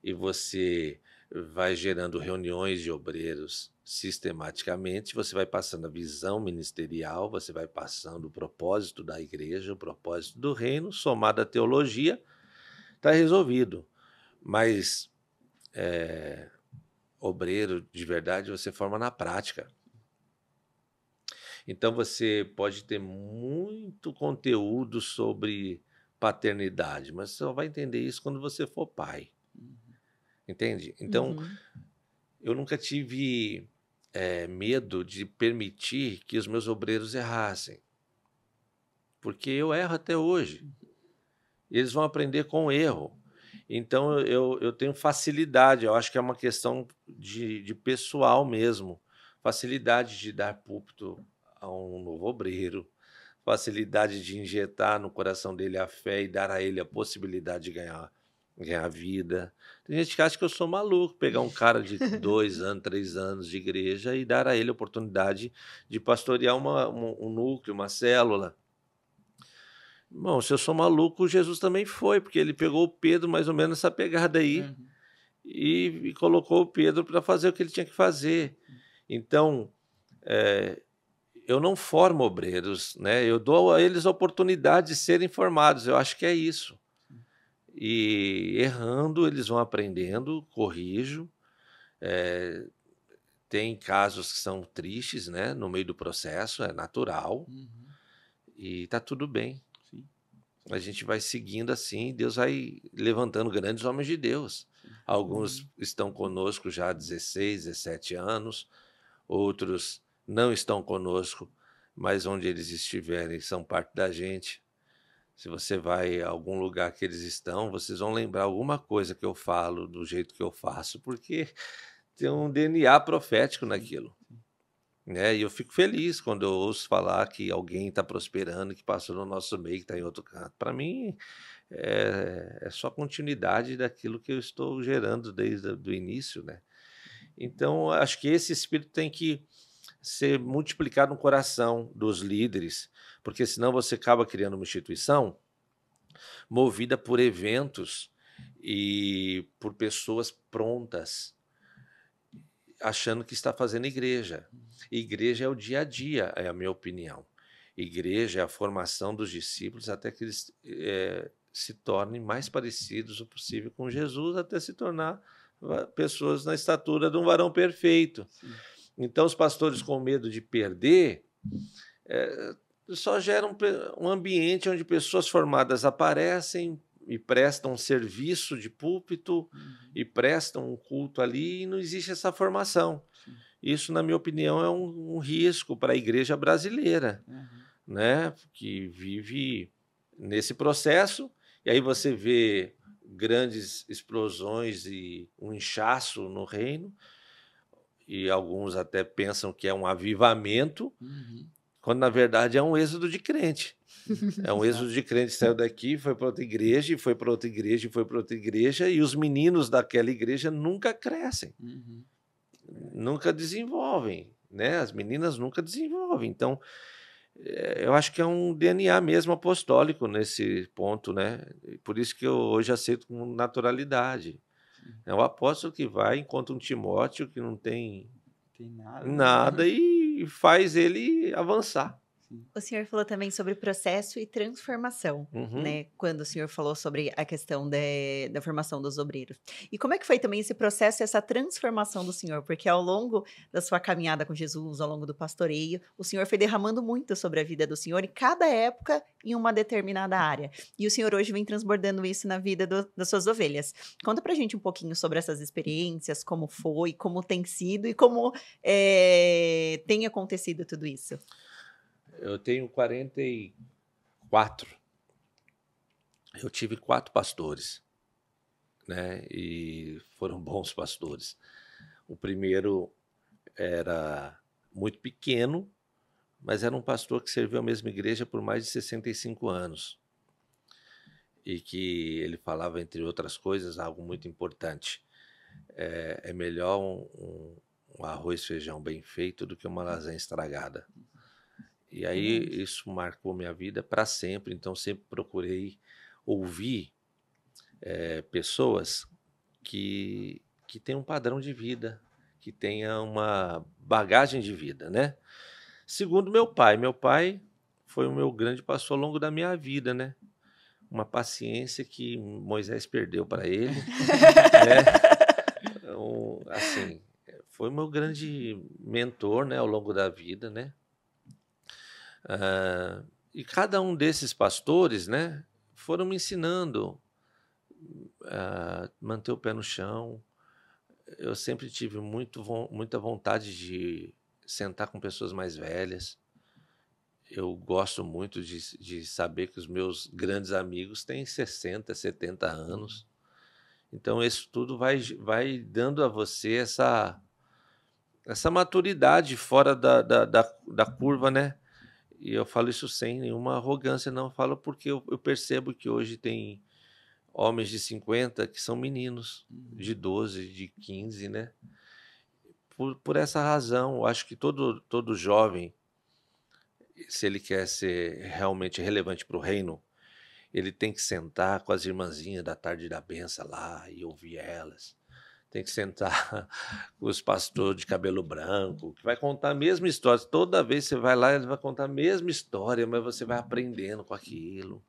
e você vai gerando reuniões de obreiros sistematicamente, você vai passando a visão ministerial, você vai passando o propósito da igreja, o propósito do reino, somado à teologia, está resolvido. Mas obreiro de verdade você forma na prática. Então você pode ter muito conteúdo sobre paternidade, mas você só vai entender isso quando você for pai. Entende? Então, Uhum. eu nunca tive medo de permitir que os meus obreiros errassem, porque eu erro até hoje. Eles vão aprender com o erro. Então, eu tenho facilidade, eu acho que é uma questão de pessoal mesmo, facilidade de dar púlpito a um novo obreiro, facilidade de injetar no coração dele a fé e dar a ele a possibilidade de ganhar vida. Tem gente que acha que eu sou maluco, pegar um cara de 2 anos, 3 anos de igreja e dar a ele a oportunidade de pastorear um núcleo, uma célula. Bom, se eu sou maluco, Jesus também foi, porque ele pegou o Pedro mais ou menos essa pegada aí e colocou o Pedro para fazer o que ele tinha que fazer. Então, eu não formo obreiros, né? Eu dou a eles a oportunidade de serem formados. Eu acho que é isso. E errando, eles vão aprendendo, corrijo. Tem casos que são tristes, né? No meio do processo, é natural. E tá tudo bem. Sim. A gente vai seguindo assim, Deus vai levantando grandes homens de Deus. Alguns estão conosco já há 16, 17 anos, outros não estão conosco, mas onde eles estiverem são parte da gente. Se você vai a algum lugar que eles estão, vocês vão lembrar alguma coisa que eu falo, do jeito que eu faço, porque tem um DNA profético naquilo. Né? E eu fico feliz quando eu ouço falar que alguém está prosperando, que passou no nosso meio, que está em outro canto. Para mim, é só continuidade daquilo que eu estou gerando desde o início. Né? Então, acho que esse espírito tem que ser multiplicado no coração dos líderes, porque senão você acaba criando uma instituição movida por eventos e por pessoas prontas, achando que está fazendo igreja. Igreja é o dia a dia, é a minha opinião. Igreja é a formação dos discípulos até que eles se tornem mais parecidos o possível com Jesus, até se tornar pessoas na estatura de um varão perfeito. Sim. Então, os pastores com medo de perder só geram um ambiente onde pessoas formadas aparecem e prestam um serviço de púlpito e prestam um culto ali e não existe essa formação. Sim. Isso, na minha opinião, é um risco para a igreja brasileira, né? Que vive nesse processo, e aí você vê grandes explosões e um inchaço no reino, e alguns até pensam que é um avivamento, quando na verdade é um êxodo de crente. É um êxodo de crente, saiu daqui, foi para outra igreja, e foi para outra igreja, e foi para outra igreja, e os meninos daquela igreja nunca crescem, nunca desenvolvem, né? As meninas nunca desenvolvem. Então, eu acho que é um DNA mesmo apostólico nesse ponto, né? Por isso que eu hoje aceito com naturalidade. É o apóstolo que vai, encontra um Timóteo que não tem nada e faz ele avançar. O senhor falou também sobre processo e transformação, né? Quando o senhor falou sobre a questão da formação dos obreiros. E como é que foi também esse processo, essa transformação do senhor? Porque ao longo da sua caminhada com Jesus, ao longo do pastoreio, o senhor foi derramando muito sobre a vida do senhor em cada época em uma determinada área. E o senhor hoje vem transbordando isso na vida das suas ovelhas. Conta pra gente um pouquinho sobre essas experiências, como foi, como tem sido e como tem acontecido tudo isso. Eu tenho 44. Eu tive 4 pastores, né? E foram bons pastores. O primeiro era muito pequeno, mas era um pastor que serviu a mesma igreja por mais de 65 anos. E que ele falava, entre outras coisas, algo muito importante. É melhor um arroz e feijão bem feito do que uma lasanha estragada. E aí isso marcou minha vida para sempre. Então sempre procurei ouvir pessoas que têm um padrão de vida, que tenha uma bagagem de vida, né? Segundo meu pai foi o meu grande pastor ao longo da minha vida, né? Uma paciência que Moisés perdeu para ele, né? Então, assim, foi o meu grande mentor, né, ao longo da vida, né? E cada um desses pastores, né, foram me ensinando a manter o pé no chão. Eu sempre tive muita vontade de sentar com pessoas mais velhas. Eu gosto muito de saber que os meus grandes amigos têm 60, 70 anos. Então, isso tudo vai dando a você essa maturidade fora da curva, né? E eu falo isso sem nenhuma arrogância, não. Eu falo porque eu percebo que hoje tem homens de 50 que são meninos, de 12, de 15, né? Por essa razão, eu acho que todo jovem, se ele quer ser realmente relevante para o reino, ele tem que sentar com as irmãzinhas da tarde da benção lá e ouvir elas. Tem que sentar com os pastores de cabelo branco, que vai contar a mesma história. Toda vez que você vai lá, ele vai contar a mesma história, mas você vai aprendendo com aquilo,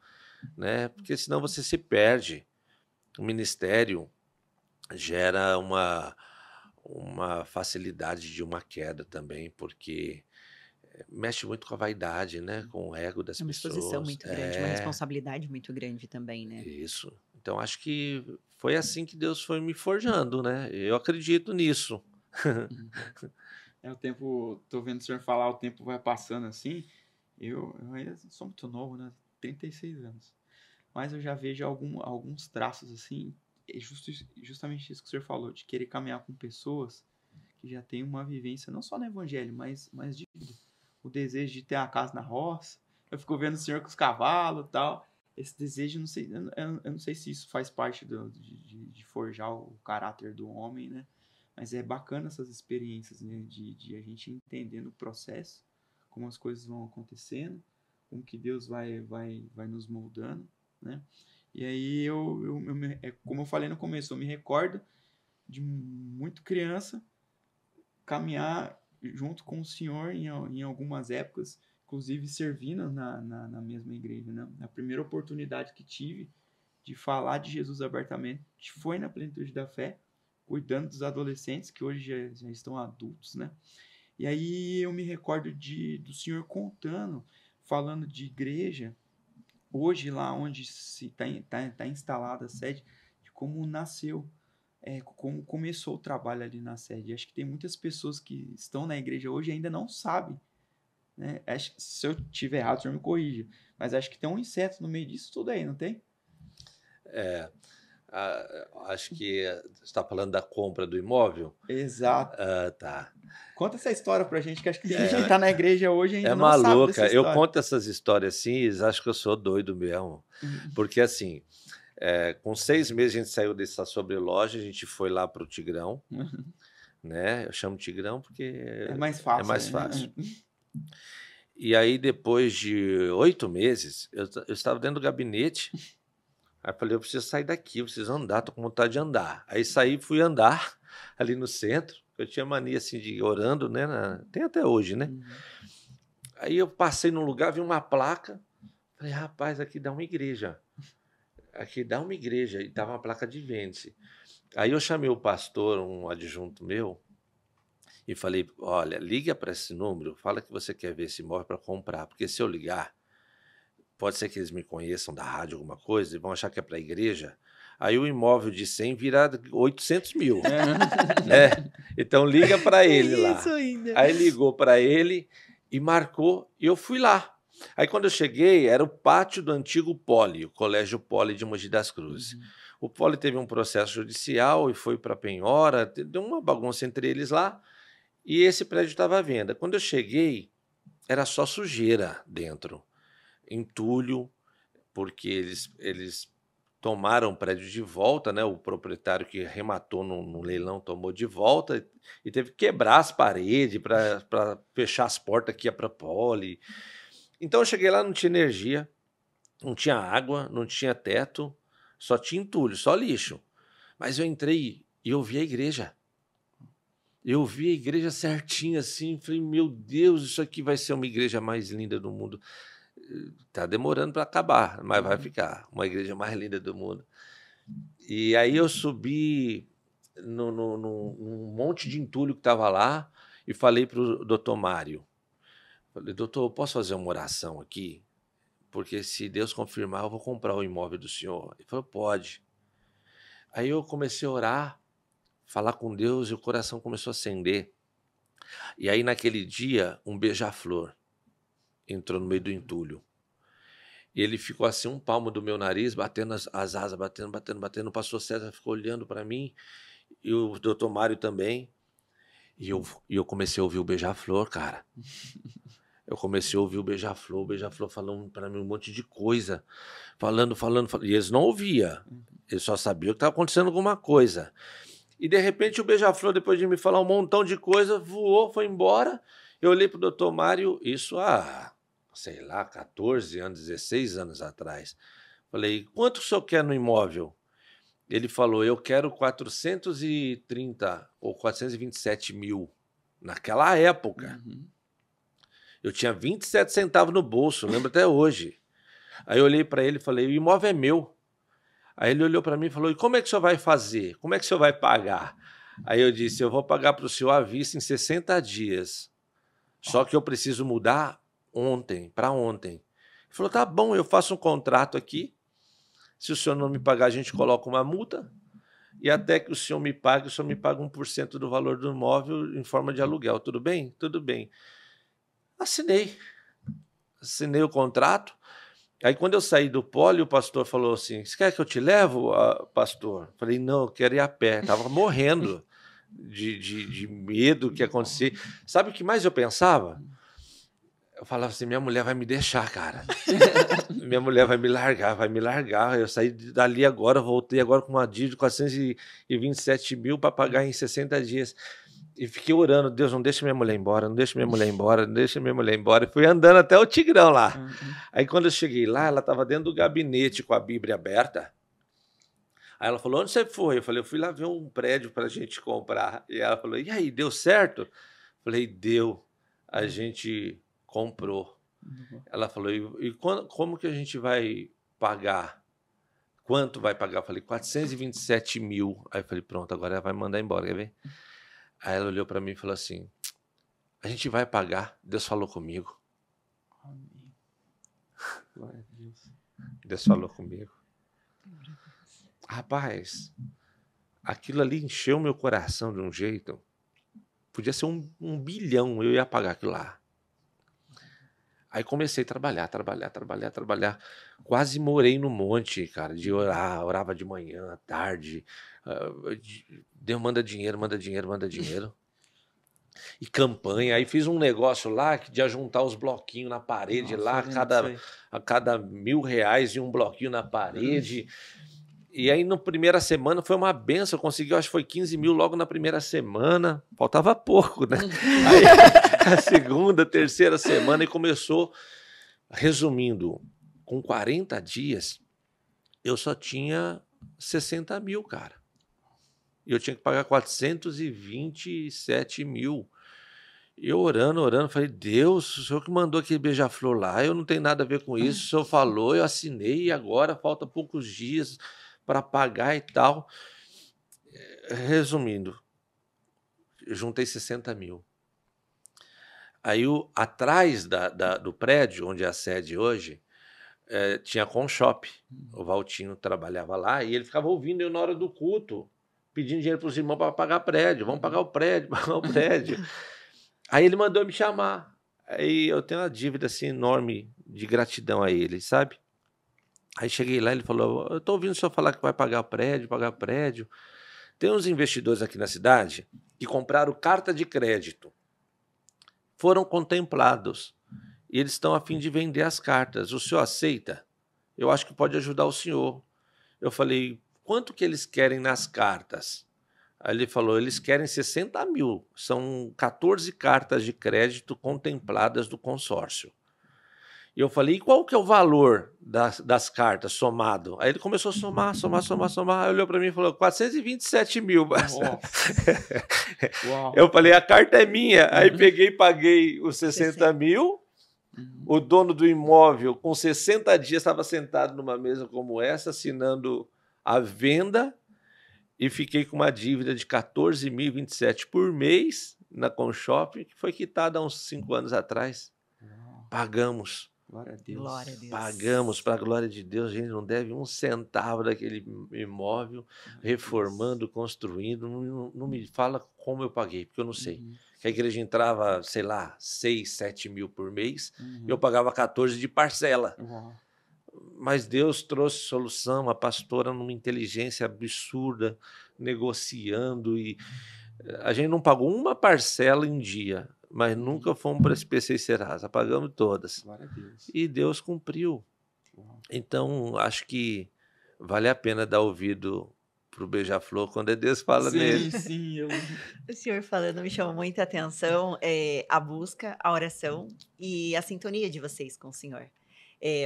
né? Porque senão você se perde. O ministério gera uma facilidade de uma queda também, porque mexe muito com a vaidade, né? Com o ego das É uma pessoas. exposição muito grande, uma responsabilidade muito grande também, né? Isso. Então, acho que foi assim que Deus foi me forjando, né? Eu acredito nisso. O tempo, tô vendo o senhor falar, o tempo vai passando assim. Eu ainda sou muito novo, né? 36 anos. Mas eu já vejo alguns traços assim, justamente isso que o senhor falou, de querer caminhar com pessoas que já têm uma vivência, não só no evangelho, mas de vida. O desejo de ter a casa na roça. Eu fico vendo o senhor com os cavalos e tal. Esse desejo, não sei, eu não sei se isso faz parte de forjar o caráter do homem, né? Mas é bacana essas experiências, né? De a gente entendendo o processo, como as coisas vão acontecendo, como que Deus vai nos moldando, né? E aí, como eu falei no começo, eu me recordo de muito criança caminhar junto com o Senhor em algumas épocas, inclusive servindo na mesma igreja, né? A primeira oportunidade que tive de falar de Jesus abertamente foi na plenitude da fé, cuidando dos adolescentes que hoje já estão adultos, né? E aí eu me recordo do Senhor contando, falando de igreja, hoje lá onde se tá instalada a sede, de como nasceu, como começou o trabalho ali na sede. Acho que tem muitas pessoas que estão na igreja hoje e ainda não sabem, né? Acho que, se eu tiver errado, o senhor me corrija, mas acho que tem um inseto no meio disso tudo aí, não tem? Acho que você está falando da compra do imóvel? Exato. Tá. Conta essa história pra gente, que acho que tem gente que tá na igreja hoje e ainda não sabe maluca. dessa história. Eu conto essas histórias assim, eles acham que eu sou doido mesmo. Porque assim, com 6 meses a gente saiu dessa sobreloja, a gente foi lá para o Tigrão, né? Eu chamo Tigrão porque é mais fácil. É mais fácil. E aí, depois de 8 meses, eu estava dentro do gabinete. Aí falei, eu preciso sair daqui, eu preciso andar, tô com vontade de andar. Aí saí, fui andar ali no centro. Eu tinha mania assim de ir orando, né? Tem até hoje, né? Aí eu passei num lugar, vi uma placa. Falei, rapaz, aqui dá uma igreja. Aqui dá uma igreja. E tava uma placa de vende. Aí eu chamei o pastor, um adjunto meu, e falei, olha, liga para esse número, fala que você quer ver esse imóvel para comprar, porque se eu ligar, pode ser que eles me conheçam da rádio, alguma coisa, e vão achar que é para a igreja. Aí o imóvel de 100 vira 800 mil. Né? Então liga para ele lá. Isso ainda. Aí ligou para ele e marcou, e eu fui lá. Aí quando eu cheguei, era o pátio do antigo Poli, o Colégio Poli de Mogi das Cruzes. O Poli teve um processo judicial e foi para penhora, deu uma bagunça entre eles lá, e esse prédio estava à venda. Quando eu cheguei, era só sujeira dentro, entulho, porque eles tomaram o prédio de volta, né? O proprietário que arrematou no leilão tomou de volta e teve que quebrar as paredes para fechar as portas que ia para a Poli. Então eu cheguei lá, não tinha energia, não tinha água, não tinha teto, só tinha entulho, só lixo. Mas eu entrei e eu vi a igreja. Eu vi a igreja certinha assim, falei, meu Deus, isso aqui vai ser uma igreja mais linda do mundo. Tá demorando para acabar, mas vai ficar uma igreja mais linda do mundo. E aí eu subi num monte de entulho que estava lá e falei para o doutor Mário. Falei, doutor, eu posso fazer uma oração aqui? Porque se Deus confirmar, eu vou comprar o imóvel do senhor. Ele falou, pode. Aí eu comecei a orar, falar com Deus e o coração começou a acender. E aí naquele dia, um beija-flor entrou no meio do entulho. E ele ficou assim, um palmo do meu nariz, batendo as asas, batendo. O pastor César ficou olhando para mim, e o doutor Mário também. E eu comecei a ouvir o beija-flor, cara. Eu comecei a ouvir o beija-flor falando para mim um monte de coisa. Falando. E eles não ouviam. Eles só sabiam que estava acontecendo alguma coisa. E de repente o beija-flor, depois de me falar um montão de coisa, voou, foi embora. Eu olhei para o doutor Mário, isso há, sei lá, 14 anos, 16 anos atrás. Falei, quanto o senhor quer no imóvel? Ele falou, eu quero 430 ou 427 mil. Naquela época. Eu tinha 27 centavos no bolso, lembro até hoje. Aí eu olhei para ele e falei, o imóvel é meu. Aí ele olhou para mim e falou, e como é que o senhor vai fazer? Como é que o senhor vai pagar? Aí eu disse, eu vou pagar para o senhor à vista em 60 dias. Só que eu preciso mudar ontem, para ontem. Ele falou, tá bom, eu faço um contrato aqui. Se o senhor não me pagar, a gente coloca uma multa. E até que o senhor me pague 1% do valor do imóvel em forma de aluguel. Tudo bem? Tudo bem. Assinei o contrato. Aí quando eu saí do poli, o pastor falou assim, você quer que eu te levo, pastor? Falei, não, eu quero ir a pé. Estava morrendo de medo que ia acontecer. Sabe o que mais eu pensava? Eu falava assim, minha mulher vai me deixar, cara. Minha mulher vai me largar. Eu saí dali agora, voltei agora com uma dívida de 427 mil para pagar em 60 dias. E fiquei orando, Deus, não deixa minha mulher embora, não deixa minha mulher embora, não deixa minha mulher embora. E fui andando até o Tigrão lá. Aí quando eu cheguei lá, ela estava dentro do gabinete com a Bíblia aberta. Aí ela falou, onde você foi? Eu falei, eu fui lá ver um prédio para a gente comprar. E ela falou, e aí, deu certo? Eu falei, deu. A gente comprou. Ela falou, e como que a gente vai pagar? Quanto vai pagar? Eu falei, 427 mil. Aí eu falei, pronto, agora ela vai me mandar embora, quer ver? Aí ela olhou para mim e falou assim, a gente vai pagar, Deus falou comigo. Amém. Glória a Deus. Deus falou comigo. Rapaz, aquilo ali encheu meu coração de um jeito, podia ser um bilhão, eu ia pagar aquilo lá. Aí comecei a trabalhar. Quase morei no monte, cara, de orar, orava de manhã, à tarde. Deus manda dinheiro. E campanha. Aí fiz um negócio lá de juntar os bloquinhos na parede. Nossa, lá, a cada R$1.000 e um bloquinho na parede. E aí, na primeira semana, foi uma benção. Eu consegui, acho que foi 15 mil logo na primeira semana. Faltava pouco, né? Aí, a segunda, terceira semana, e começou. Resumindo, com 40 dias, eu só tinha 60 mil, cara. E eu tinha que pagar 427 mil. E eu orando, falei, Deus, o senhor que mandou aquele beija-flor lá, eu não tenho nada a ver com isso. O senhor falou, eu assinei, e agora falta poucos dias para pagar e tal. Resumindo, eu juntei 60 mil. Aí, atrás do prédio, onde é a sede hoje, tinha Conshop. O Valtinho trabalhava lá e ele ficava ouvindo eu na hora do culto, pedindo dinheiro para os irmãos para pagar prédio. Vamos pagar o prédio, Aí ele mandou me chamar. Aí eu tenho uma dívida assim, enorme de gratidão a ele, sabe? Aí cheguei lá e ele falou, eu estou ouvindo o senhor falar que vai pagar prédio. Tem uns investidores aqui na cidade que compraram carta de crédito. Foram contemplados. E eles estão a fim de vender as cartas. O senhor aceita? Eu acho que pode ajudar o senhor. Eu falei, quanto que eles querem nas cartas? Aí ele falou, eles querem 60 mil. São 14 cartas de crédito contempladas do consórcio. E eu falei, e qual que é o valor das cartas somado? Aí ele começou a somar. Aí olhou para mim e falou, 427 mil. Eu falei, a carta é minha. Aí peguei e paguei os 60 mil. O dono do imóvel, com 60 dias, estava sentado numa mesa como essa, assinando a venda, e fiquei com uma dívida de 14.027 por mês na Conshop, que foi quitada há uns 5 anos atrás. Pagamos. Glória a Deus. Glória a Deus. Pagamos, para a glória de Deus. A gente não deve um centavo daquele imóvel, reformando, construindo. Não me fala como eu paguei, porque eu não sei. Que a igreja entrava, sei lá, 6, 7 mil por mês, e eu pagava 14 de parcela. Mas Deus trouxe solução, a pastora numa inteligência absurda, negociando, e a gente não pagou uma parcela em dia, mas nunca fomos para SPC e Serasa, pagamos todas. Glória a Deus. E Deus cumpriu. Então, acho que vale a pena dar ouvido pro Beija-Flor quando Deus fala nele. Sim, O senhor falando me chamou muita atenção a busca, a oração e a sintonia de vocês com o senhor.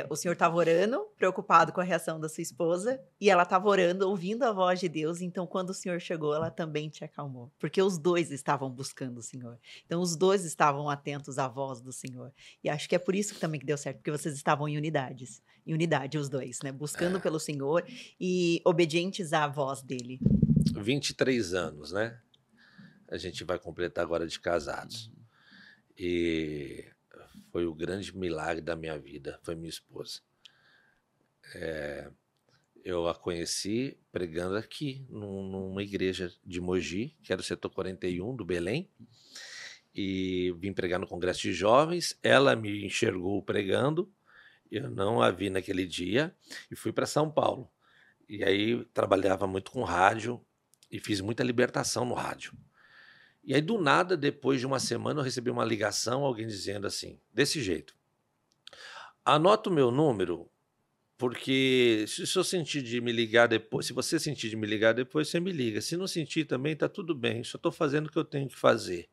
O senhor estava orando, preocupado com a reação da sua esposa, e ela estava orando, ouvindo a voz de Deus, então quando o senhor chegou, ela também te acalmou, porque os dois estavam buscando o senhor, então os dois estavam atentos à voz do senhor, e acho que é por isso que também que deu certo, porque vocês estavam em unidade os dois, né, buscando pelo senhor e obedientes à voz dele. 23 anos, né? A gente vai completar agora de casados. E foi o grande milagre da minha vida, foi minha esposa. Eu a conheci pregando aqui, numa igreja de Mogi, que era o setor 41 do Belém, e vim pregar no Congresso de Jovens. Ela me enxergou pregando, eu não a vi naquele dia, e fui para São Paulo. E aí trabalhava muito com rádio, e fiz muita libertação no rádio. E aí, do nada, depois de uma semana, eu recebi uma ligação, alguém dizendo assim, desse jeito: anota o meu número, porque se eu sentir de me ligar depois, se você sentir de me ligar depois, você me liga. Se não sentir também, tá tudo bem, só estou fazendo o que eu tenho que fazer.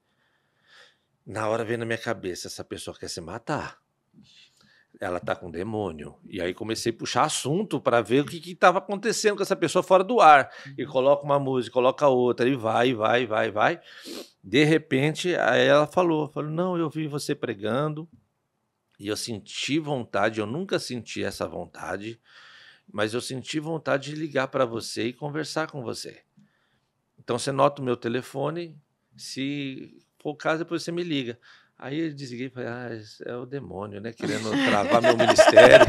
Na hora veio na minha cabeça, essa pessoa quer se matar. Ela tá com demônio. E aí comecei a puxar assunto para ver o que estava acontecendo com essa pessoa fora do ar. E coloca uma música, coloca outra, e vai. De repente, aí ela falou, não, eu vi você pregando, e eu senti vontade, eu nunca senti essa vontade, mas eu senti vontade de ligar para você e conversar com você. Então você nota o meu telefone, se for o caso, depois você me liga. Aí eu desliguei e falei, é o demônio, né? Querendo travar meu ministério,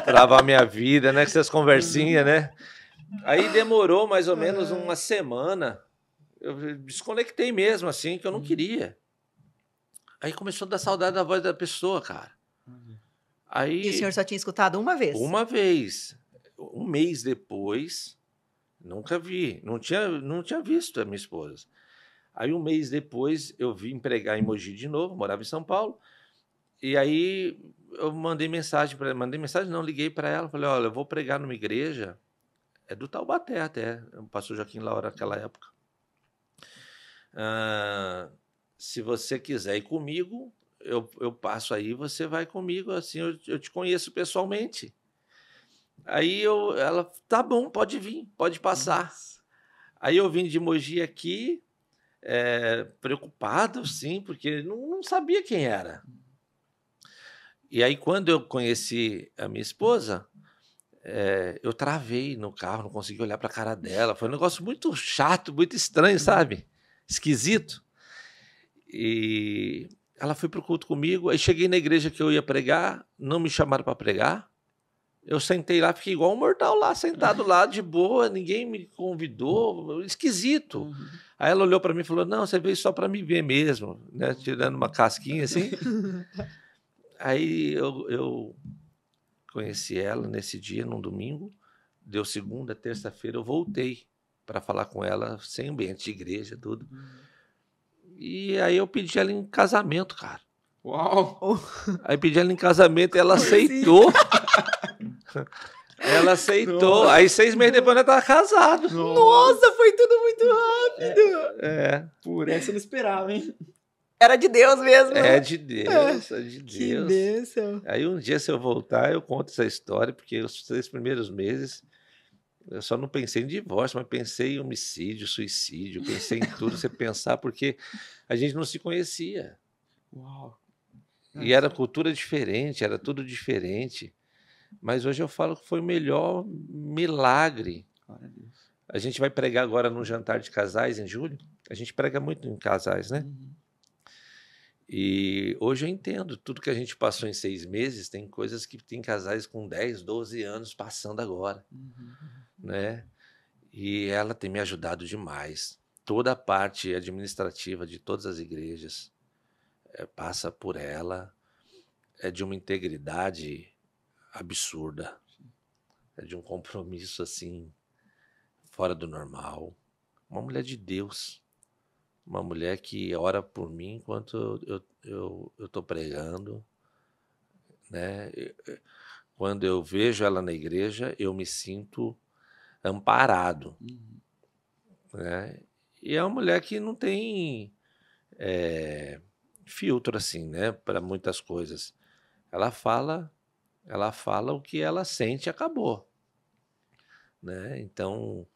travar minha vida, né? Com essas conversinhas, né? Aí demorou mais ou menos uma semana. Eu desconectei mesmo, assim, que eu não queria. Aí começou a dar saudade da voz da pessoa, cara. Aí, E o senhor só tinha escutado uma vez? Uma vez. Um mês depois, nunca vi. Não tinha visto a minha esposa. Aí, um mês depois, eu vim pregar em Mogi de novo, morava em São Paulo, e aí eu mandei mensagem para ela, liguei para ela, falei, olha, eu vou pregar numa igreja, é do Taubaté até, o pastor Joaquim Laura naquela época. Se você quiser ir comigo, eu passo aí, você vai comigo, assim eu te conheço pessoalmente. Aí ela, tá bom, pode vir, pode passar. Nossa. Aí eu vim de Mogi aqui, preocupado, sim, porque não sabia quem era. E aí, quando eu conheci a minha esposa, eu travei no carro, não consegui olhar para a cara dela. Foi um negócio muito chato, muito estranho, sabe? Esquisito. E ela foi para o culto comigo. Aí cheguei na igreja que eu ia pregar, não me chamaram para pregar. Eu sentei lá, fiquei igual um mortal lá, sentado lá, de boa, ninguém me convidou, esquisito. Aí ela olhou para mim e falou, não, você veio só para me ver mesmo, né? Tirando uma casquinha assim. Aí eu conheci ela nesse dia, num domingo, deu segunda, terça-feira, eu voltei para falar com ela, sem ambiente de igreja, tudo. E aí eu pedi ela em casamento, cara. Uau! Aí pedi ela em casamento e ela aceitou. Ela aceitou. Nossa. Aí 6 meses depois ela estava casada. Nossa, foi tudo muito rápido. Por essa eu não esperava, hein? Era de Deus mesmo. É de Deus, é de Que Deus. bênção. Aí um dia, se eu voltar, eu conto essa história, porque os 3 primeiros meses eu só não pensei em divórcio, mas pensei em homicídio, suicídio, pensei em tudo, você pensar, porque a gente não se conhecia. Uau. E era cultura diferente, era tudo diferente. Mas hoje eu falo que foi o melhor milagre. Glória a Deus. A gente vai pregar agora num jantar de casais em julho. A gente prega muito em casais, né? Uhum. E hoje eu entendo tudo que a gente passou em 6 meses. Tem coisas que tem casais com 10, 12 anos passando agora, Uhum. né? E ela tem me ajudado demais. Toda a parte administrativa de todas as igrejas passa por ela. É de uma integridade absurda. É de um compromisso assim fora do normal. Uma mulher de Deus. Uma mulher que ora por mim enquanto eu estou pregando, né? Quando eu vejo ela na igreja, eu me sinto amparado, Uhum. né? E é uma mulher que não tem filtro assim, né? Para muitas coisas. Ela fala o que ela sente e acabou, né? Então,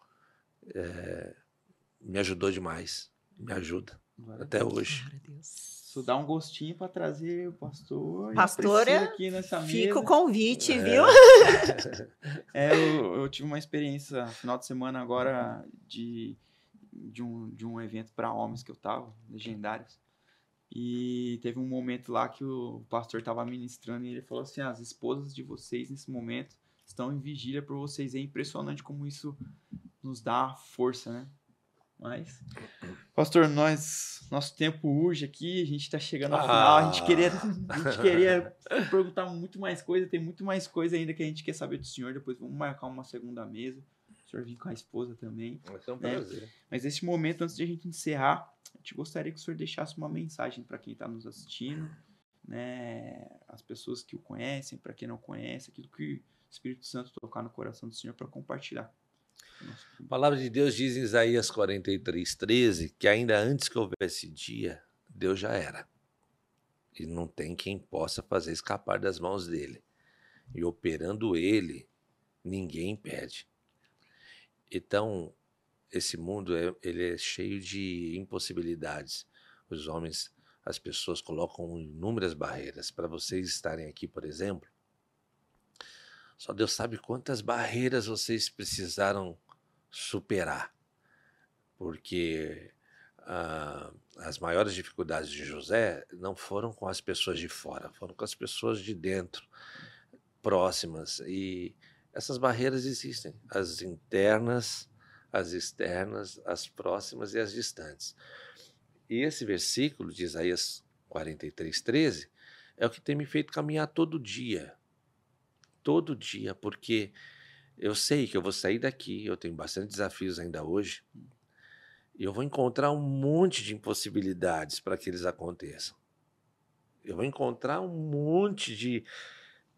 me ajudou demais, me ajuda Glória a até Deus. hoje. Glória a Deus. Isso dá um gostinho para trazer o pastor e a Pastora, Priscila aqui nessa fica o mesa. convite, viu? Eu tive uma experiência no final de semana agora de um evento para homens que eu tava, legendários. E teve um momento lá que o pastor estava ministrando e ele falou assim: as esposas de vocês nesse momento estão em vigília por vocês. É impressionante como isso nos dá força, né? Mas, pastor, nosso tempo urge aqui, a gente está chegando ao final. A gente queria perguntar muito mais coisa, tem muito mais coisa ainda que a gente quer saber do senhor. Depois vamos marcar uma segunda mesa. O senhor vir com a esposa também. Vai ser um né? prazer. Mas nesse momento, antes de a gente encerrar, a gente gostaria que o senhor deixasse uma mensagem para quem está nos assistindo, né? As pessoas que o conhecem, para quem não conhece, aquilo que o Espírito Santo tocar no coração do senhor para compartilhar. A palavra de Deus diz em Isaías 43:13 que ainda antes que houvesse dia, Deus já era. E não tem quem possa fazer escapar das mãos dele. E operando ele, ninguém impede. Então, esse mundo ele é cheio de impossibilidades. Os homens, as pessoas colocam inúmeras barreiras. Para vocês estarem aqui, por exemplo, só Deus sabe quantas barreiras vocês precisaram superar. Porque as maiores dificuldades de José não foram com as pessoas de fora, foram com as pessoas de dentro, próximas. E essas barreiras existem, as internas, as externas, as próximas e as distantes. E esse versículo de Isaías 43:13 é o que tem me feito caminhar todo dia, porque eu sei que eu vou sair daqui, eu tenho bastante desafios ainda hoje, e eu vou encontrar um monte de impossibilidades para que eles aconteçam. Eu vou encontrar um monte de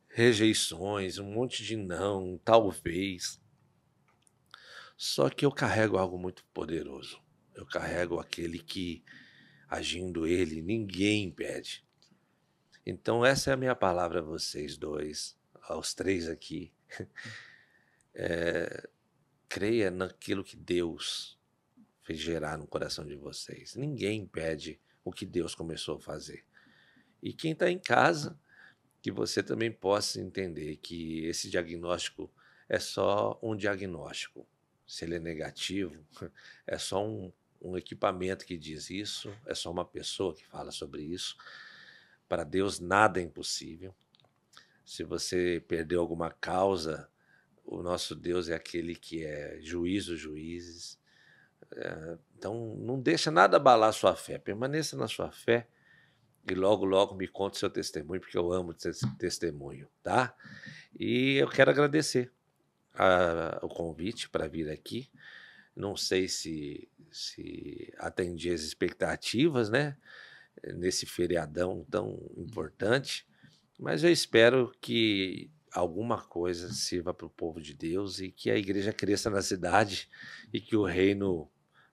rejeições, um monte de não, talvez. Só que eu carrego algo muito poderoso. Eu carrego aquele que, agindo ele, ninguém impede. Então essa é a minha palavra a vocês dois, aos 3 aqui. Creia naquilo que Deus fez gerar no coração de vocês. Ninguém impede o que Deus começou a fazer. E quem está em casa, que você também possa entender que esse diagnóstico é só um diagnóstico. Se ele é negativo, é só um equipamento que diz isso, é só uma pessoa que fala sobre isso. Para Deus nada é impossível. Se você perdeu alguma causa, o nosso Deus é aquele que é juiz dos juízes. Então, não deixa nada abalar a sua fé. Permaneça na sua fé e logo, logo me conte o seu testemunho, porque eu amo esse testemunho, tá? E eu quero agradecer o convite para vir aqui. Não sei se atendi as expectativas, né? Nesse feriadão tão importante, mas eu espero que alguma coisa sirva para o povo de Deus e que a igreja cresça na cidade e que o reino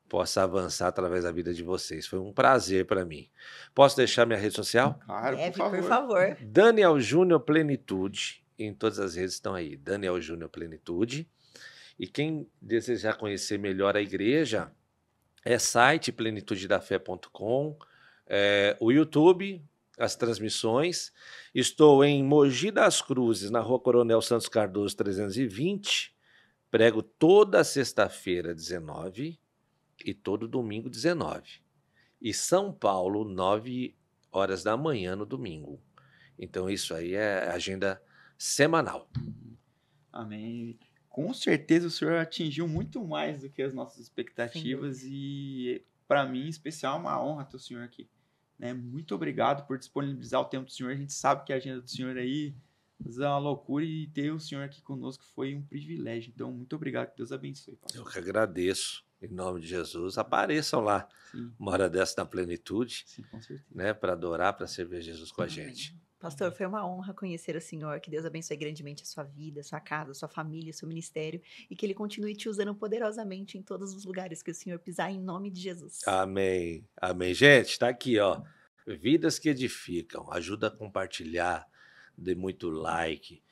possa avançar através da vida de vocês. Foi um prazer para mim. Posso deixar minha rede social? Claro, Deve, por por favor. favor. Daniel Júnior Plenitude. Em todas as redes estão aí. Daniel Júnior Plenitude. E quem desejar conhecer melhor a igreja, é site plenitudedafé.com, o YouTube, as transmissões. Estou em Mogi das Cruzes, na Rua Coronel Santos Cardoso 320. Prego toda sexta-feira, 19, e todo domingo, 19. E São Paulo, 9 horas da manhã no domingo. Então, isso aí é agenda semanal. Amém. Com certeza o senhor atingiu muito mais do que as nossas expectativas e, para mim, em especial, é uma honra ter o senhor aqui. Né? Muito obrigado por disponibilizar o tempo do senhor. A gente sabe que a agenda do senhor aí é uma loucura e ter o senhor aqui conosco foi um privilégio. Então, muito obrigado. Que Deus abençoe, pastor. Eu que agradeço. Em nome de Jesus, apareçam lá. Sim. Uma hora dessa na plenitude. Sim, com certeza. Né, para adorar, para servir Jesus com a gente. Pastor, foi uma honra conhecer o senhor, que Deus abençoe grandemente a sua vida, a sua casa, a sua família, o seu ministério, e que ele continue te usando poderosamente em todos os lugares que o senhor pisar, em nome de Jesus. Amém. Amém. Gente, tá aqui, ó. Vidas que edificam. Ajuda a compartilhar, dê muito like.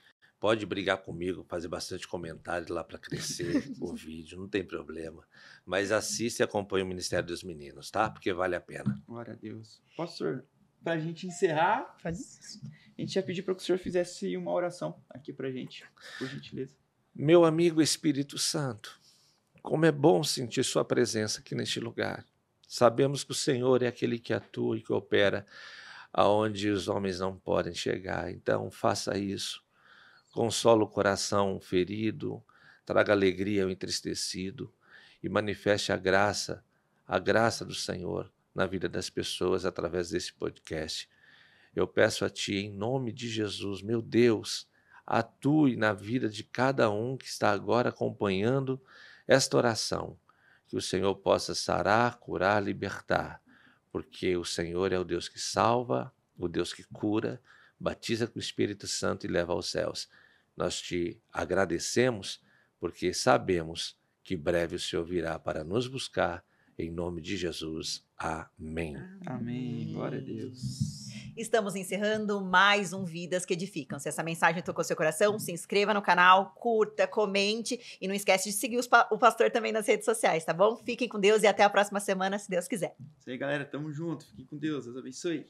Pode brigar comigo, fazer bastante comentário lá para crescer o vídeo, não tem problema. Mas assista e acompanhe o Ministério dos Meninos, tá? Porque vale a pena. Glória a Deus. Pastor, para a gente encerrar, a gente ia pedir para que o senhor fizesse uma oração aqui para a gente, por gentileza. Meu amigo Espírito Santo, como é bom sentir sua presença aqui neste lugar. Sabemos que o Senhor é aquele que atua e que opera aonde os homens não podem chegar. Então, faça isso. Consola o coração ferido, traga alegria ao entristecido e manifeste a graça do Senhor na vida das pessoas através desse podcast. Eu peço a Ti, em nome de Jesus, meu Deus, atue na vida de cada um que está agora acompanhando esta oração. Que o Senhor possa sarar, curar, libertar, porque o Senhor é o Deus que salva, o Deus que cura, batiza com o Espírito Santo e leva aos céus. Nós te agradecemos porque sabemos que breve o Senhor virá para nos buscar. Em nome de Jesus. Amém. Amém. Glória a Deus. Estamos encerrando mais um Vidas que Edificam. Se essa mensagem tocou seu coração, se inscreva no canal, curta, comente e não esquece de seguir o pastor também nas redes sociais, tá bom? Fiquem com Deus e até a próxima semana, se Deus quiser. Isso aí, galera. Tamo junto. Fiquem com Deus. Deus abençoe.